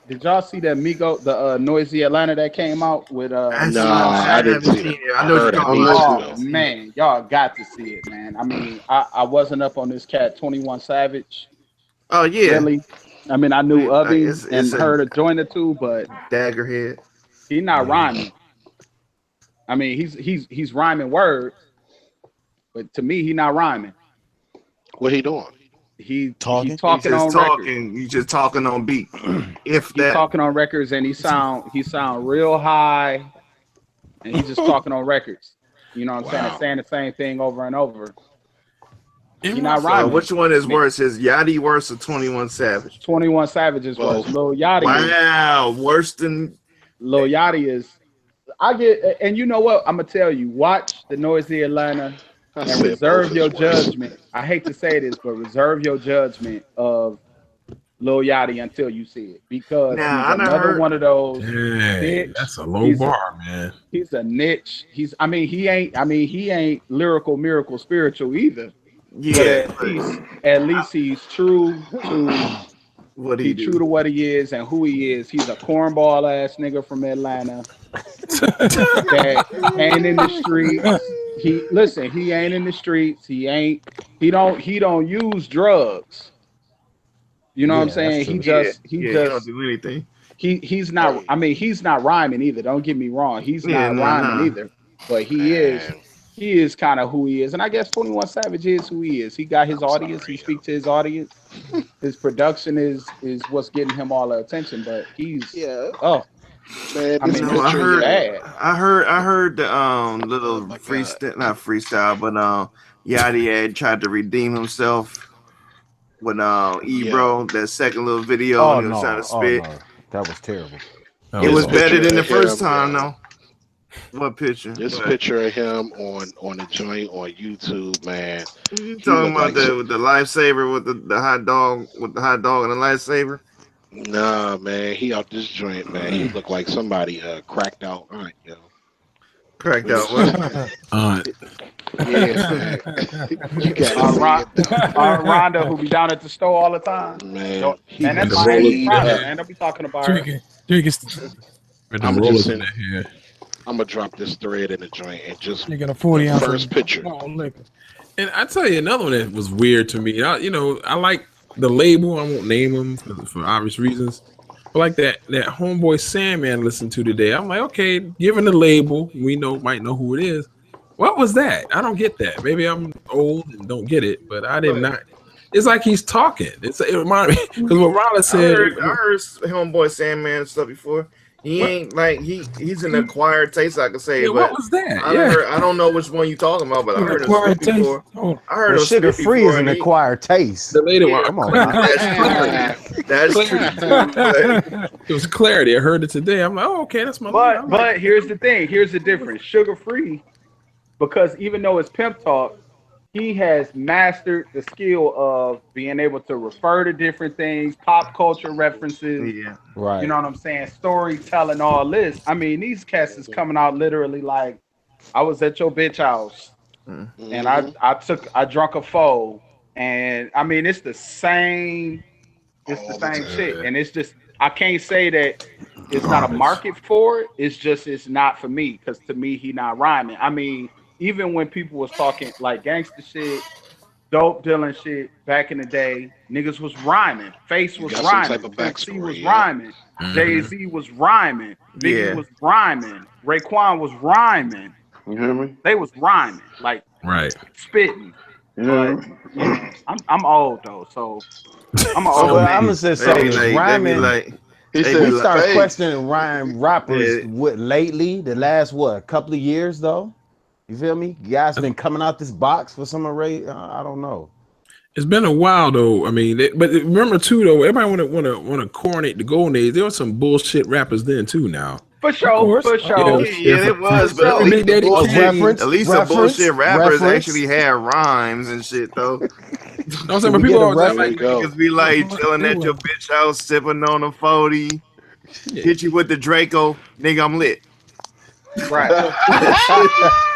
did y'all see that the Noisy Atlanta that came out with No, I didn't see it. I heard it. Man, y'all got to see it, man. I mean, I wasn't up on this cat 21 Savage. Oh yeah. Really? I mean, I knew of him and heard a joint or two, but Daggerhead. He's not rhyming. I mean, he's rhyming words, but to me, he's not rhyming. What he doing? He's talking on records. He's just talking on beat. He's talking on records, and he sound real high, and he's just talking on records. You know what I'm saying? And saying the same thing over and over. He's So not rhyming. which one is worse? Is Yachty worse or 21 Savage? 21 Savage is worse. Lil Yachty. Worse than Lil Yachty is. I get, and you know what? I'm gonna tell you. Watch the Noisy Atlanta and reserve your judgment. I hate to say this, but reserve your judgment of Lil Yachty until you see it, because he's another one of those. Dang, that's a low bar, man. He's a niche. He ain't lyrical, miracle, spiritual either. Yeah, at least he's true to what true to what he is and who he is. He's a cornball ass nigga from Atlanta that ain't in the streets. He ain't in the streets. He don't use drugs. You know what I'm saying? He just don't do anything. He's not. I mean, he's not rhyming either. Don't get me wrong. He's not rhyming either. But he is kind of who he is. And I guess 21 Savage is who he is. He got his audience. He speaks to his audience. His production is what's getting him all the attention. But he's man. I heard the little freestyle, not freestyle, but Yachty had tried to redeem himself with Ebro, that second little video he was trying to spit. No. That was terrible. It was better than the first time, though. What picture? This picture of him on the joint on YouTube, man. You talking about the lifesaver with the hot dog and the lifesaver? Nah, man, he out this joint, man. He looked like somebody cracked out. All right, yo. Cracked out what? Yeah, you got Rhonda, who be down at the store all the time. Man, that's my Rhonda, man. Don't be talking about her. I'm gonna drop this thread in the joint and just you got a 40 ounce first picture. And I tell you another one that was weird to me. I like the label. I won't name them for obvious reasons. But like that homeboy Sandman listened to today. I'm like, okay, given the label, we might know who it is. What was that? I don't get that. Maybe I'm old and don't get it, but I did not. It's like he's talking. It reminded me because what Ronald said. I heard homeboy Sandman stuff before. He ain't like he's an acquired taste, I can say. Yeah, but what was that? I don't know which one you talking about, but I heard it before. I heard Sugar Free is an acquired taste. The lady one. Come on, that's true. It was clarity. I heard it today. I'm like, oh, okay, that's my. But here's the thing. Here's the difference. Sugar Free, because even though it's pimp talk, he has mastered the skill of being able to refer to different things, pop culture references. Yeah, right. You know what I'm saying? Storytelling, all this. I mean, these cats is coming out literally like, I was at your bitch house, and I drunk a foe, and I mean, it's the same shit, and it's just I can't say that it's not a market for it. It's not for me, because to me he not rhyming. I mean. Even when people was talking like gangster shit, dope dealing shit back in the day, niggas was rhyming. Face was rhyming. C was rhyming. Jay-Z was rhyming. Biggie was rhyming. Raekwon was rhyming. You hear me? They was rhyming, like spitting. Yeah. But I'm old though, so I'm old. I'm gonna say something. Rhyming. We started questioning rhyme rappers lately. The last couple of years though. You feel me? Guys been coming out this box for some array. I don't know. It's been a while though. I mean, but remember too though. Everybody want to coronate the golden age. There were some bullshit rappers then too. Now for sure. Yeah, it was. But at least the bullshit rappers actually had rhymes and shit though. I'm saying, but people always like niggas be like chilling at your bitch house, sipping on a 40, hit you with the Draco, nigga. I'm lit. Right.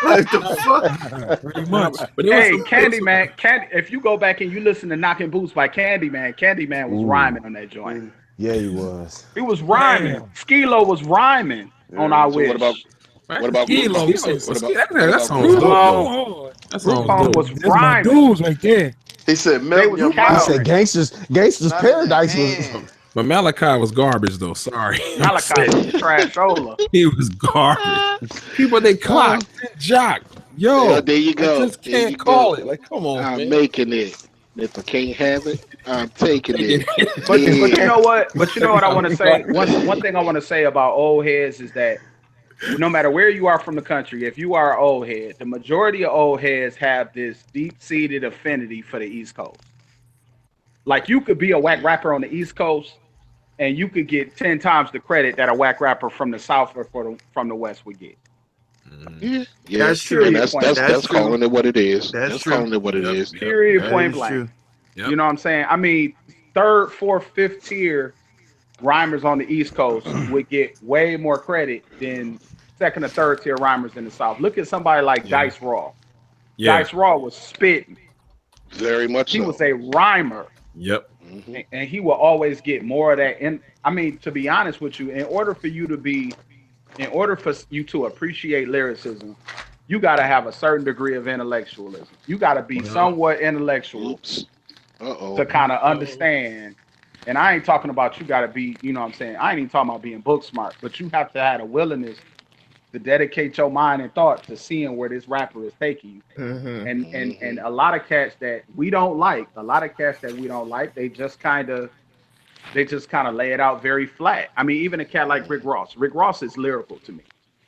Like the fuck? Pretty much. But hey, Candyman, if you go back and you listen to Knocking Boots by Candyman was rhyming on that joint. Yeah, he was. He was rhyming. Skilo was rhyming on our wish. What about Skilo? That song's dope. That song was rhyming. Dudes right there. He said, he said Gangsters Paradise was. But Malachi was garbage though. Sorry. Malachi was trashola. He was garbage. People they clock, jock. Yo, there you go. I just can't call it. Like, come on, I'm making it. If I can't have it, I'm taking it. But you know what? I want to say. One thing I want to say about old heads is that no matter where you are from the country, if you are an old head, the majority of old heads have this deep-seated affinity for the East Coast. Like you could be a whack rapper on the East Coast, and you could get 10 times the credit that a whack rapper from the South or from the West would get. Yeah, that's true. And that's calling it what it is. That's calling it what it is. Period. Point blank. You know what I'm saying? I mean, third, fourth, fifth tier rhymers on the East Coast would get way more credit than second or third tier rhymers in the South. Look at somebody like Dice Raw. Dice Raw was spitting. Very much. He was a rhymer. Yep. And he will always get more of that. And I mean, to be honest with you, in order for you to appreciate lyricism, you got to have a certain degree of intellectualism. You got to be somewhat intellectual to kind of understand. And I ain't talking about you got to be, you know what I'm saying? I ain't even talking about being book smart, but you have to have a willingness to dedicate your mind and thought to seeing where this rapper is taking you. And a lot of cats that we don't like, they just kind of lay it out very flat. I mean, even a cat like Rick Ross. Rick Ross is lyrical to me.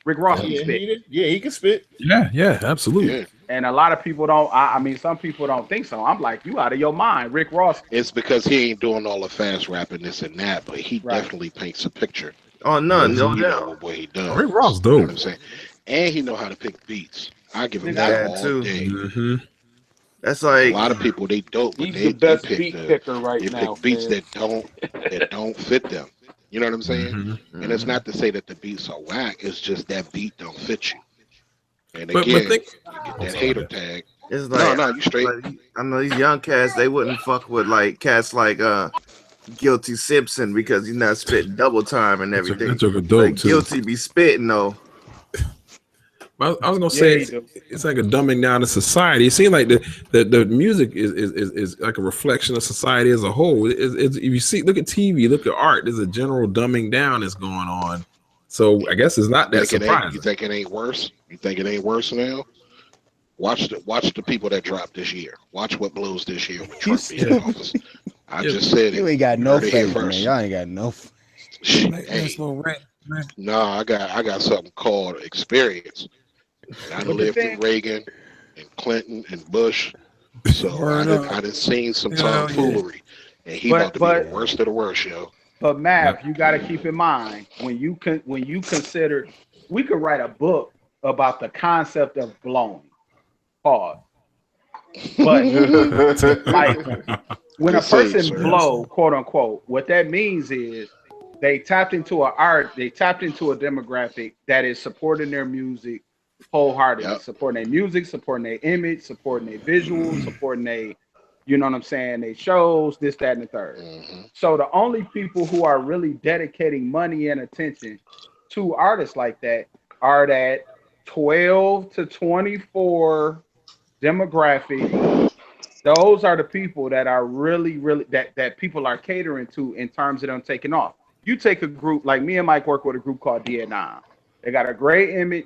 Rick Ross can spit. He can spit. Yeah, absolutely. Yeah. And a lot of people don't. I mean, some people don't think so. I'm like, you out of your mind, Rick Ross. It's because he ain't doing all the fast rapping, this and that, but he definitely paints a picture. Oh, no doubt. What he does. Rick Ross dope. You know what I'm saying? And he know how to pick beats. I give him that all too. day. That's like a lot of people. They dope, but He's they the best pick beat picker right now. pick beats that don't fit them. You know what I'm saying? And it's not to say that the beats are whack. It's just that beat don't fit you. And again, you get that hater tag. It's like, no, you straight. Like, I know these young cats, they wouldn't fuck with like cats like Guilty Simpson because he's not spitting double time and everything. That took a dope like, too. Guilty be spitting though. I was gonna say it's like a dumbing down of society. It seems like the music is like a reflection of society as a whole. If you look at TV, look at art. There's a general dumbing down that's going on. So I guess it's not that surprising. You think it ain't worse? You think it ain't worse now? Watch the people that dropped this year. Watch what blows this year with Trump being in office. I just said it. You ain't got no faith, man. Y'all ain't got no faith. Hey, I got something called experience. I done lived through Reagan and Clinton and Bush, so I done seen some tomfoolery, and he about to be the worst of the worst, yo. But Mav, you got to keep in mind when you consider, we could write a book about the concept of blowing. Pause. But like when a person blow, quote unquote, what that means is they tapped into a demographic that is supporting their music wholeheartedly, supporting their music, supporting their image, supporting their visuals, supporting their, you know what I'm saying, they shows, this, that, and the third. So the only people who are really dedicating money and attention to artists like that are that 12 to 24 demographic. Those are the people that are really that people are catering to in terms of them taking off. You take a group like me and Mike work with a group called Vietnam. They got a great image,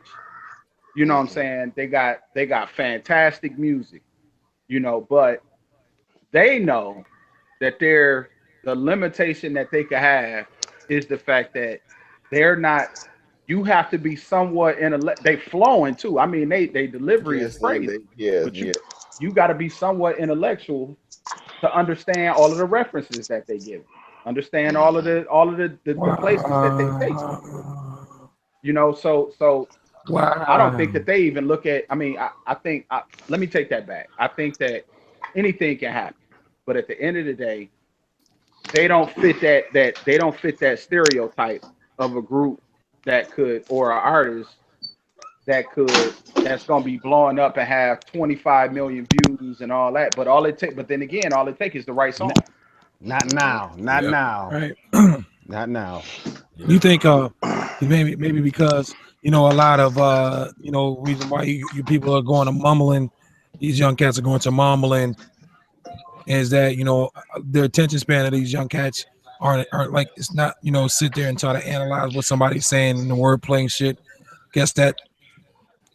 you know what I'm saying? They got fantastic music, you know, but they know that the limitation that they could have is the fact that they're not. You have to be somewhat they flowing too. I mean, they delivery is crazy. You got to be somewhat intellectual to understand all of the references that they give. Understand all of the places that they take. You know, so I don't think that they even look at. I mean, I think let me take that back. I think that anything can happen, but at the end of the day, they don't fit that stereotype of a group that could, or an artist that's gonna be blowing up and have 25 million views and all that. But all it takes is the right song. Not now. Right. Not now. You think maybe because a lot of reason why you people are going to mumbling, these young cats are going to mumbling, is that their attention span of these young cats aren't like, it's not sit there and try to analyze what somebody's saying in the wordplay and shit. Guess that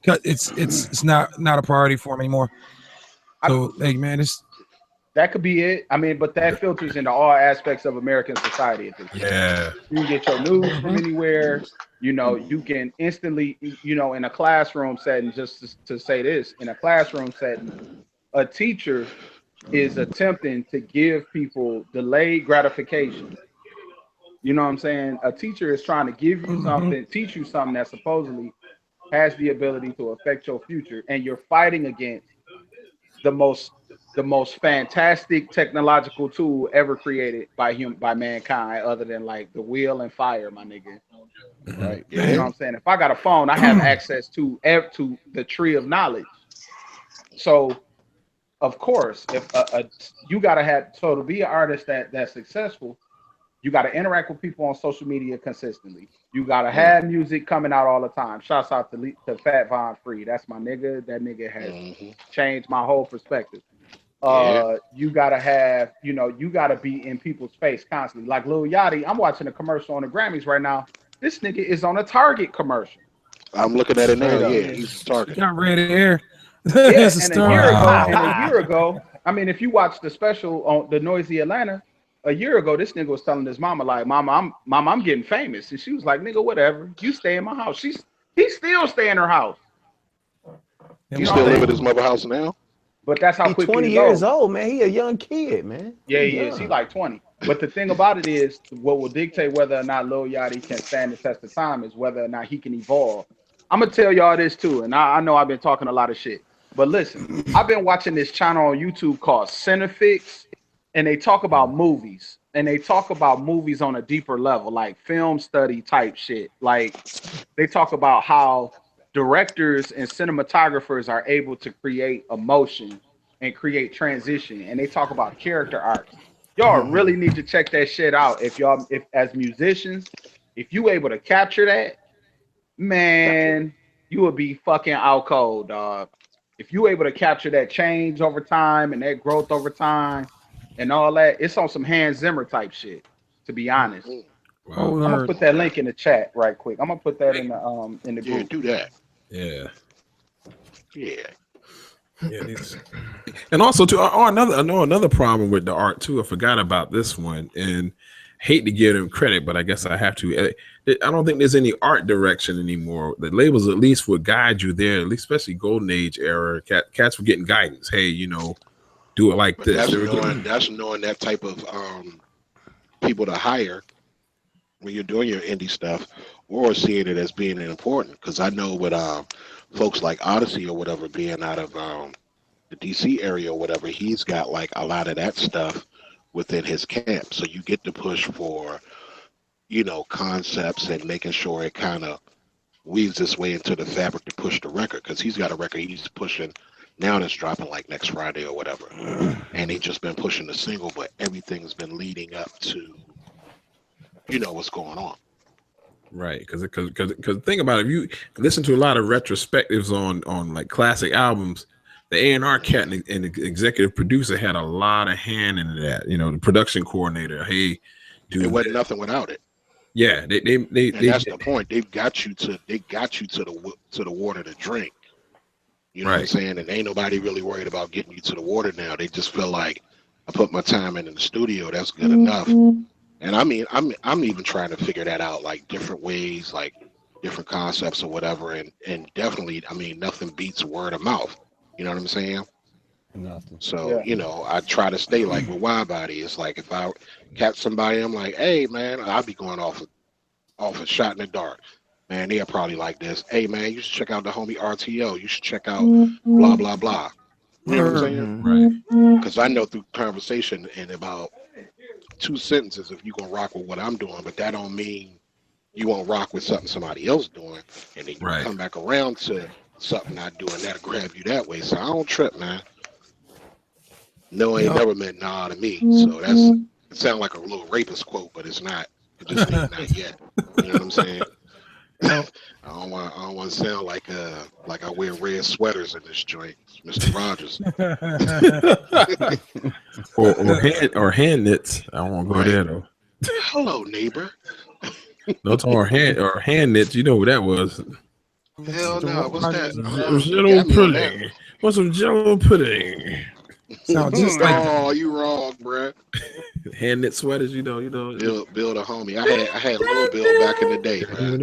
it's not a priority for them anymore. So hey man, That could be it. I mean, but that filters into all aspects of American society at this point. Yeah. You can get your news from anywhere. You know, you can instantly, you know, in a classroom setting, just to say this, in a classroom setting, a teacher is attempting to give people delayed gratification. You know what I'm saying? A teacher is trying to give you something, teach you something that supposedly has the ability to affect your future, and you're fighting against the most fantastic technological tool ever created by mankind, other than like the wheel and fire, my nigga. Right? You know what I'm saying? If I got a phone, I have access to the tree of knowledge. So, of course, if you gotta have, so to be an artist that's successful, you got to interact with people on social media consistently. You got to have music coming out all the time. Shouts out to Fat Von Free. That's my nigga. That nigga has changed my whole perspective. You got to have, you know, you got to be in people's face constantly. Like Lil Yachty, I'm watching a commercial on the Grammys right now. This nigga is on a Target commercial. I'm looking at it now. Yeah, he's Target. Got red hair. Yeah, and a year ago, I mean, if you watch the special on the Noisy Atlanta, a year ago, this nigga was telling his mama, like, Mama, I'm getting famous. And she was like, nigga, whatever. You stay in my house. He still stay in her house. He still live at his mother's house now? But that's how He's quickly 20 it years goes. old, man. He a young kid, man. Yeah, he is. He like 20. But the thing about it is, what will dictate whether or not Lil Yachty can stand the test of time is whether or not he can evolve. I'm going to tell y'all this too, and I know I've been talking a lot of shit. But listen, I've been watching this channel on YouTube called Cinefix, and they talk about movies. And they talk about movies on a deeper level, like film study type shit. Like they talk about how directors and cinematographers are able to create emotion and create transition. And they talk about character arcs. Y'all really need to check that shit out. If as musicians, if you able to capture that, man, you would be fucking out cold, dog. If you able to capture that change over time and that growth over time, and all that, it's on some Hans Zimmer type shit, to be honest. Wow. I'm gonna put that link in the chat right quick. I'm gonna put that in the group. Yeah, do that. Yeah. Yeah. And also too, another problem with the art too. I forgot about this one, and hate to give them credit, but I guess I have to. I don't think there's any art direction anymore. The labels at least would guide you there, at least especially Golden Age era. Cats were getting guidance. Hey, you know, do it like But this. that's knowing that type of people to hire when you're doing your indie stuff, or seeing it as being important. Because I know with folks like Odyssey or whatever being out of the DC area or whatever, he's got like a lot of that stuff within his camp. So you get to push for, you know, concepts and making sure it kind of weaves its way into the fabric to push the record. Because he's got a record he's pushing now that's dropping like next Friday or whatever, and they just been pushing the single, but everything's been leading up to, you know, what's going on. Right, because think about it, if you listen to a lot of retrospectives on like classic albums, the A&R cat and the executive producer had a lot of hand in that. You know, the production coordinator. Hey, dude, it wasn't nothing without it. Yeah, they that's the point. They got you to the water to drink. You know what I'm saying? And ain't nobody really worried about getting you to the water now. They just feel like, I put my time in the studio, that's good enough. And I mean, I'm even trying to figure that out, like different ways, like different concepts or whatever. And definitely, I mean, nothing beats word of mouth. You know what I'm saying? Nothing. So, you know, I try to stay like with Wide Body. It's like if I catch somebody, I'm like, hey man, I'll be going off a shot in the dark. Man, they're probably like this. Hey, man, you should check out the homie RTO. You should check out blah, blah, blah. You know what I'm saying? Right. Because I know through conversation in about 2 sentences if you're going to rock with what I'm doing, but that don't mean you won't rock with something somebody else doing. And then you come back around to something I do, and that'll grab you that way. So I don't trip, man. No ain't never meant nah to me. So it sounds like a little rapist quote, but it's not. It just ain't not yet. You know what I'm saying? I don't want to sound like I wear red sweaters in this joint, Mr. Rogers. or hand knits. I don't want to go there though. Hello, neighbor. No, it's or hand knits. You know who that was? Hell no. What's that? Jello pudding. What's some Jello pudding? Sound just like oh, you wrong, bruh. Hand knit sweaters, you know. Bill the homie. I had Lil Bill back in the day, man.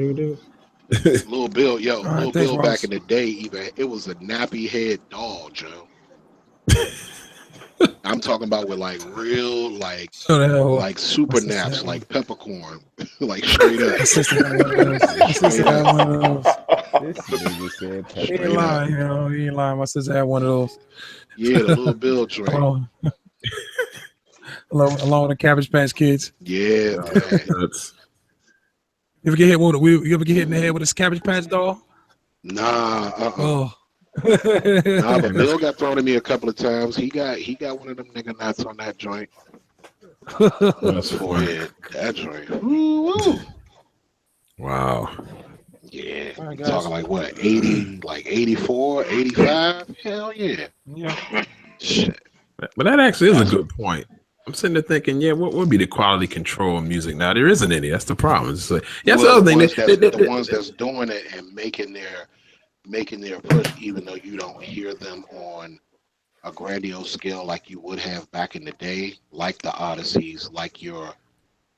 Lil Bill, Lil Bill back in the day, even it was a nappy head doll, Joe. I'm talking about with like real like super naps, like peppercorn, like straight up. He ain't lying, he ain't lying. My sister had one of those. Yeah, the Little Bill joint. along with the Cabbage Patch Kids. Yeah, man. You ever get hit in the head with a Cabbage Patch doll? Nah. Oh. Nah, but Bill got thrown at me a couple of times. He got one of them nigga nuts on that joint. That's forehead. That joint. Woo. Wow. Yeah. Right, talking like what, 80, like 84, 85? Hell yeah. Yeah. Shit. But that actually is a good point. I'm sitting there thinking, what would be the quality control of music now? There isn't any. That's the problem. It's like, that's the other thing. The ones that's doing it and making their push, even though you don't hear them on a grandiose scale like you would have back in the day, like the Odysseys, like your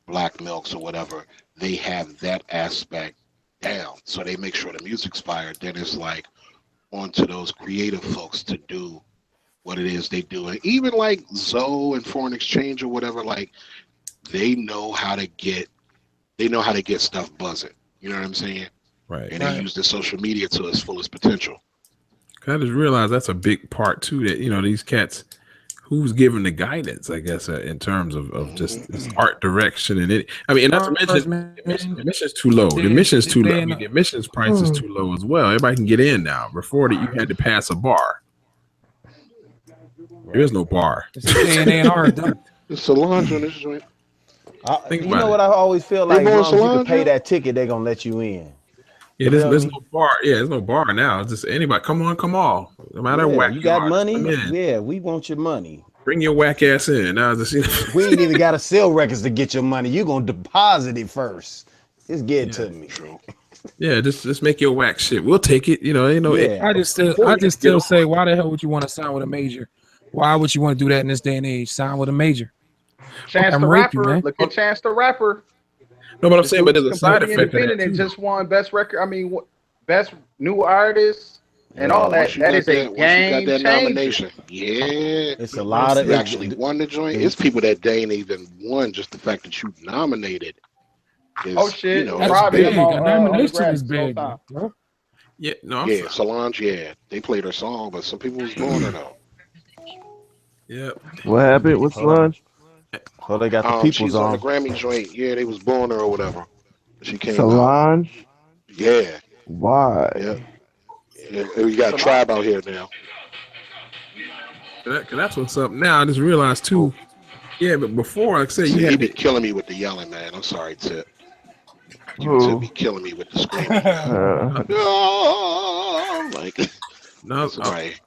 Black Milks or whatever, they have that aspect down. So they make sure the music's fired. Then it's like onto those creative folks to do what it is they do. And even like Zoe and Foreign Exchange or whatever, like they know how to get stuff buzzing. You know what I'm saying? Right. And they use the social media to its fullest potential. I just realized that's a big part too, that these cats, who's giving the guidance, I guess, in terms of just this art direction and it. I mean, and not to mention the admission's too low. The admission's too low. I mean, the admissions price is too low as well. Everybody can get in now. Before that, you had to pass a bar. There is no bar. It's Solange on this joint. You know what I always feel like? As long as you can pay that ticket, they're gonna let you in. Yeah, there's no bar. Yeah, there's no bar now. It's just anybody. Come on. No matter what. You got money? Yeah, we want your money. Bring your whack ass in. Now, we ain't even got to sell records to get your money. You gonna deposit it first. Just get it to me. Yeah, just make your whack shit. We'll take it. I just still say, why the hell would you want to sign with a major? Why would you want to do that in this day and age? Sign with a major. Chance the Rapper. Look at Chance the Rapper. No, but I'm saying, but there's a side effect. And just won best record. I mean, best new artist and all that. That is a game changer. Nomination. Yeah, it's a lot of. You actually won the joint. It's people that they ain't even won. Just the fact that you nominated. Oh shit! That's big. Nomination is big. Yeah, no. Yeah, Solange. Yeah, they played her song, but some people was blowing her though. Yeah. What happened with Solange? Oh, they got the people's she's on the Grammy joint. Yeah, they was blowing her or whatever. She came Solange? out. Yeah. Why? Yeah. We got a tribe out here now. That's what's up now. I just realized too. Yeah, but before, like I said, you had be killing me with the yelling, man. I'm sorry, Tip. You be killing me with the screaming. No, right.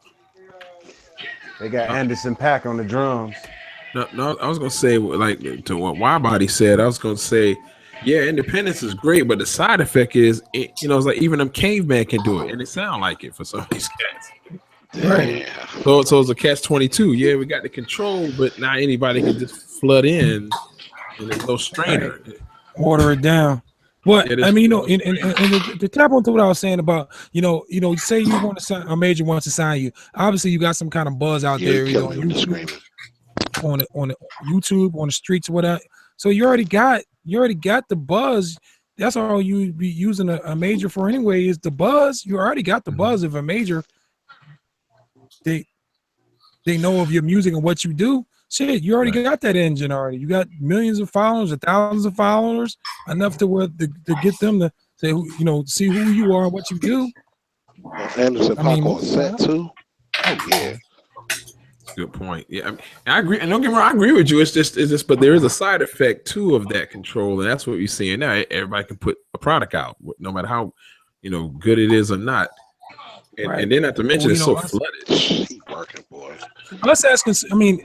They got Anderson .Paak on the drums. No, I was gonna say, like, to what Widebody said, I was gonna say, yeah, independence is great, but the side effect is, it's like even them cavemen can do it, and it sound like it for some of these cats. Right. So it's a catch-22. Yeah, we got the control, but now anybody can just flood in, and there's no strainer. Water it down. But I mean, to tap onto what I was saying about, say you want to sign, a major wants to sign you. Obviously, you got some kind of buzz out there, on YouTube, on the streets, or whatever. So you already got the buzz. That's all you be using a major for anyway, is the buzz. You already got the buzz of a major. They know of your music and what you do. Shit, you already got that engine already. You got millions of followers, or thousands of followers, enough to get them to say, see who you are and what you do. Anderson .Paak on set too. Oh yeah. Good point. Yeah, I agree. And don't get me wrong, I agree with you. It's just, but there is a side effect too of that control, and that's what we're seeing now. Everybody can put a product out, no matter how good it is or not. And then not to mention, it's so flooded. Keep working, boy. Let's ask. I mean,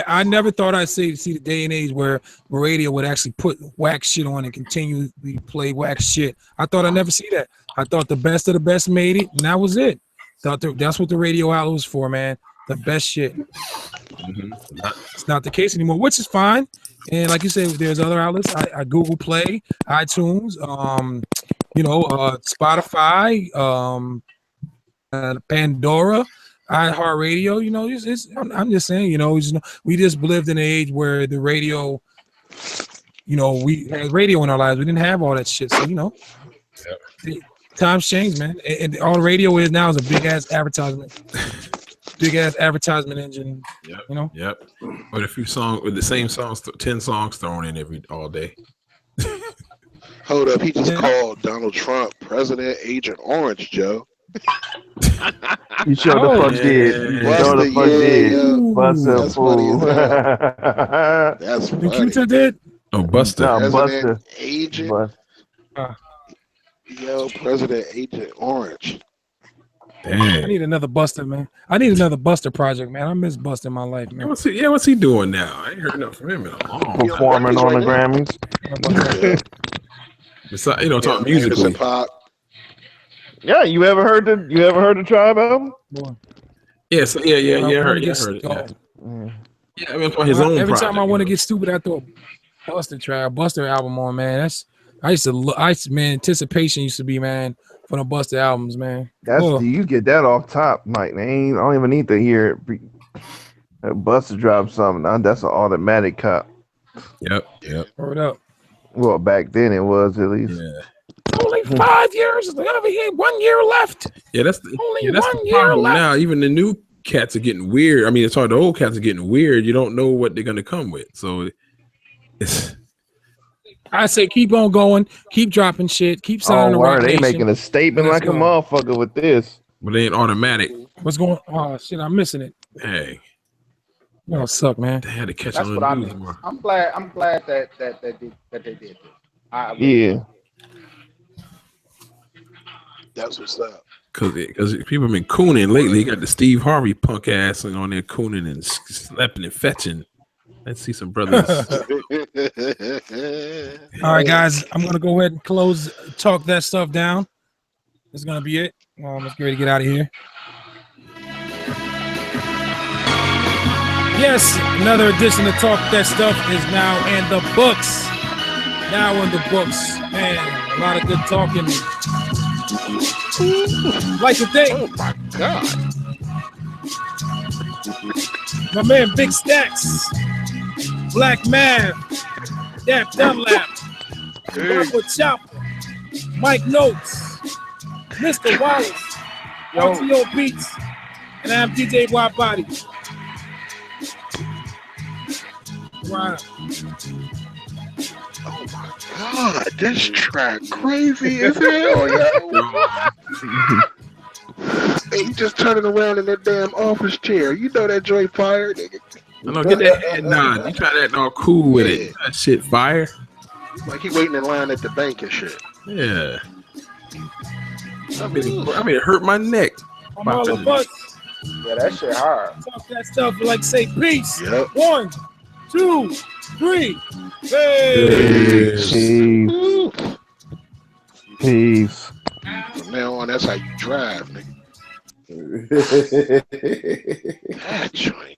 I never thought I'd see the day and age where radio would actually put whack shit on and continually play whack shit. I thought I'd never see that. I thought the best of the best made it, and that was it. That's what the radio outlet was for, man. the best shit. It's not the case anymore, which is fine. And like you said, there's other outlets. I Google Play, iTunes, Spotify, Pandora, iHeartRadio. You know, I'm just saying. You know, we just lived in an age where the radio. You know, we had radio in our lives. We didn't have all that shit. So, you know, times change, man. And all the radio is now is a big ass advertisement engine. Yep. You know. Yep. With a few songs, with the same songs, 10 songs thrown in all day. Hold up, he just called Donald Trump President Agent Orange, Joe. You sure the fuck did. You sure the fuck did. That's funny as hell. That's funny. Nikita did. Oh, Buster. No, President Buster. Agent. Yo, President Agent Orange. Damn. I need another Buster, man. I need another Buster project, man. I miss Buster in my life, man. What's he doing now? I ain't heard nothing from him in a long time. Performing on the Grammys. Besides, you know, talking musically. Yeah, you ever heard the Tribe album? Yes, yeah, I heard it. Yeah, I mean, for his own every project, time I want to get stupid, I throw a Buster album on, man. Anticipation used to be, man, for the Buster albums, man. You get that off top, Mike. I don't even need to hear it. Buster drop something. That's an automatic cop. Yep. Hold up. Well, back then it was at least. Yeah. Only 5 years. 1 year left. Yeah, that's the problem now. Even the new cats are getting weird. I mean, it's hard. The old cats are getting weird. You don't know what they're gonna come with. So it's. I say keep on going, keep dropping shit, keep signing the Rock Nation. They making a statement like a motherfucker with this. But they ain't automatic. What's going on? Oh shit, I'm missing it. Hey. You suck, man. They had to catch That's on what the I news mean. more. I'm glad that they did this. Yeah. That's what's up. Because people have been cooning lately. You got the Steve Harvey punk ass on there cooning and slapping and fetching. Let's see some brothers. All right, guys, I'm gonna go ahead and talk that stuff down. This is gonna be it. Let's get ready to get out of here. Yes, another edition of Talk That Stuff is now in the books. Man, a lot of good talking. Like to think. Oh my God. My man Big Stacks, Black Man, Dap Dunlap, Purple Chopper, Mike Notes, Mr. Wallace, RTO Beats, and I'm DJ Wide Body. Wow. Oh my God, this track crazy as hell, yo. He just turning around in that damn office chair. You know that joint fire, nigga. No, get that head nod. You try that all cool with it. That shit fire. Like he waiting in line at the bank and shit. Yeah. I mean, it hurt my neck. I'm all of us. Yeah, that shit hard. Talk that stuff like say peace. Yep. 1, 2, 3. Peace. From now on, that's how you drive, nigga. That joint.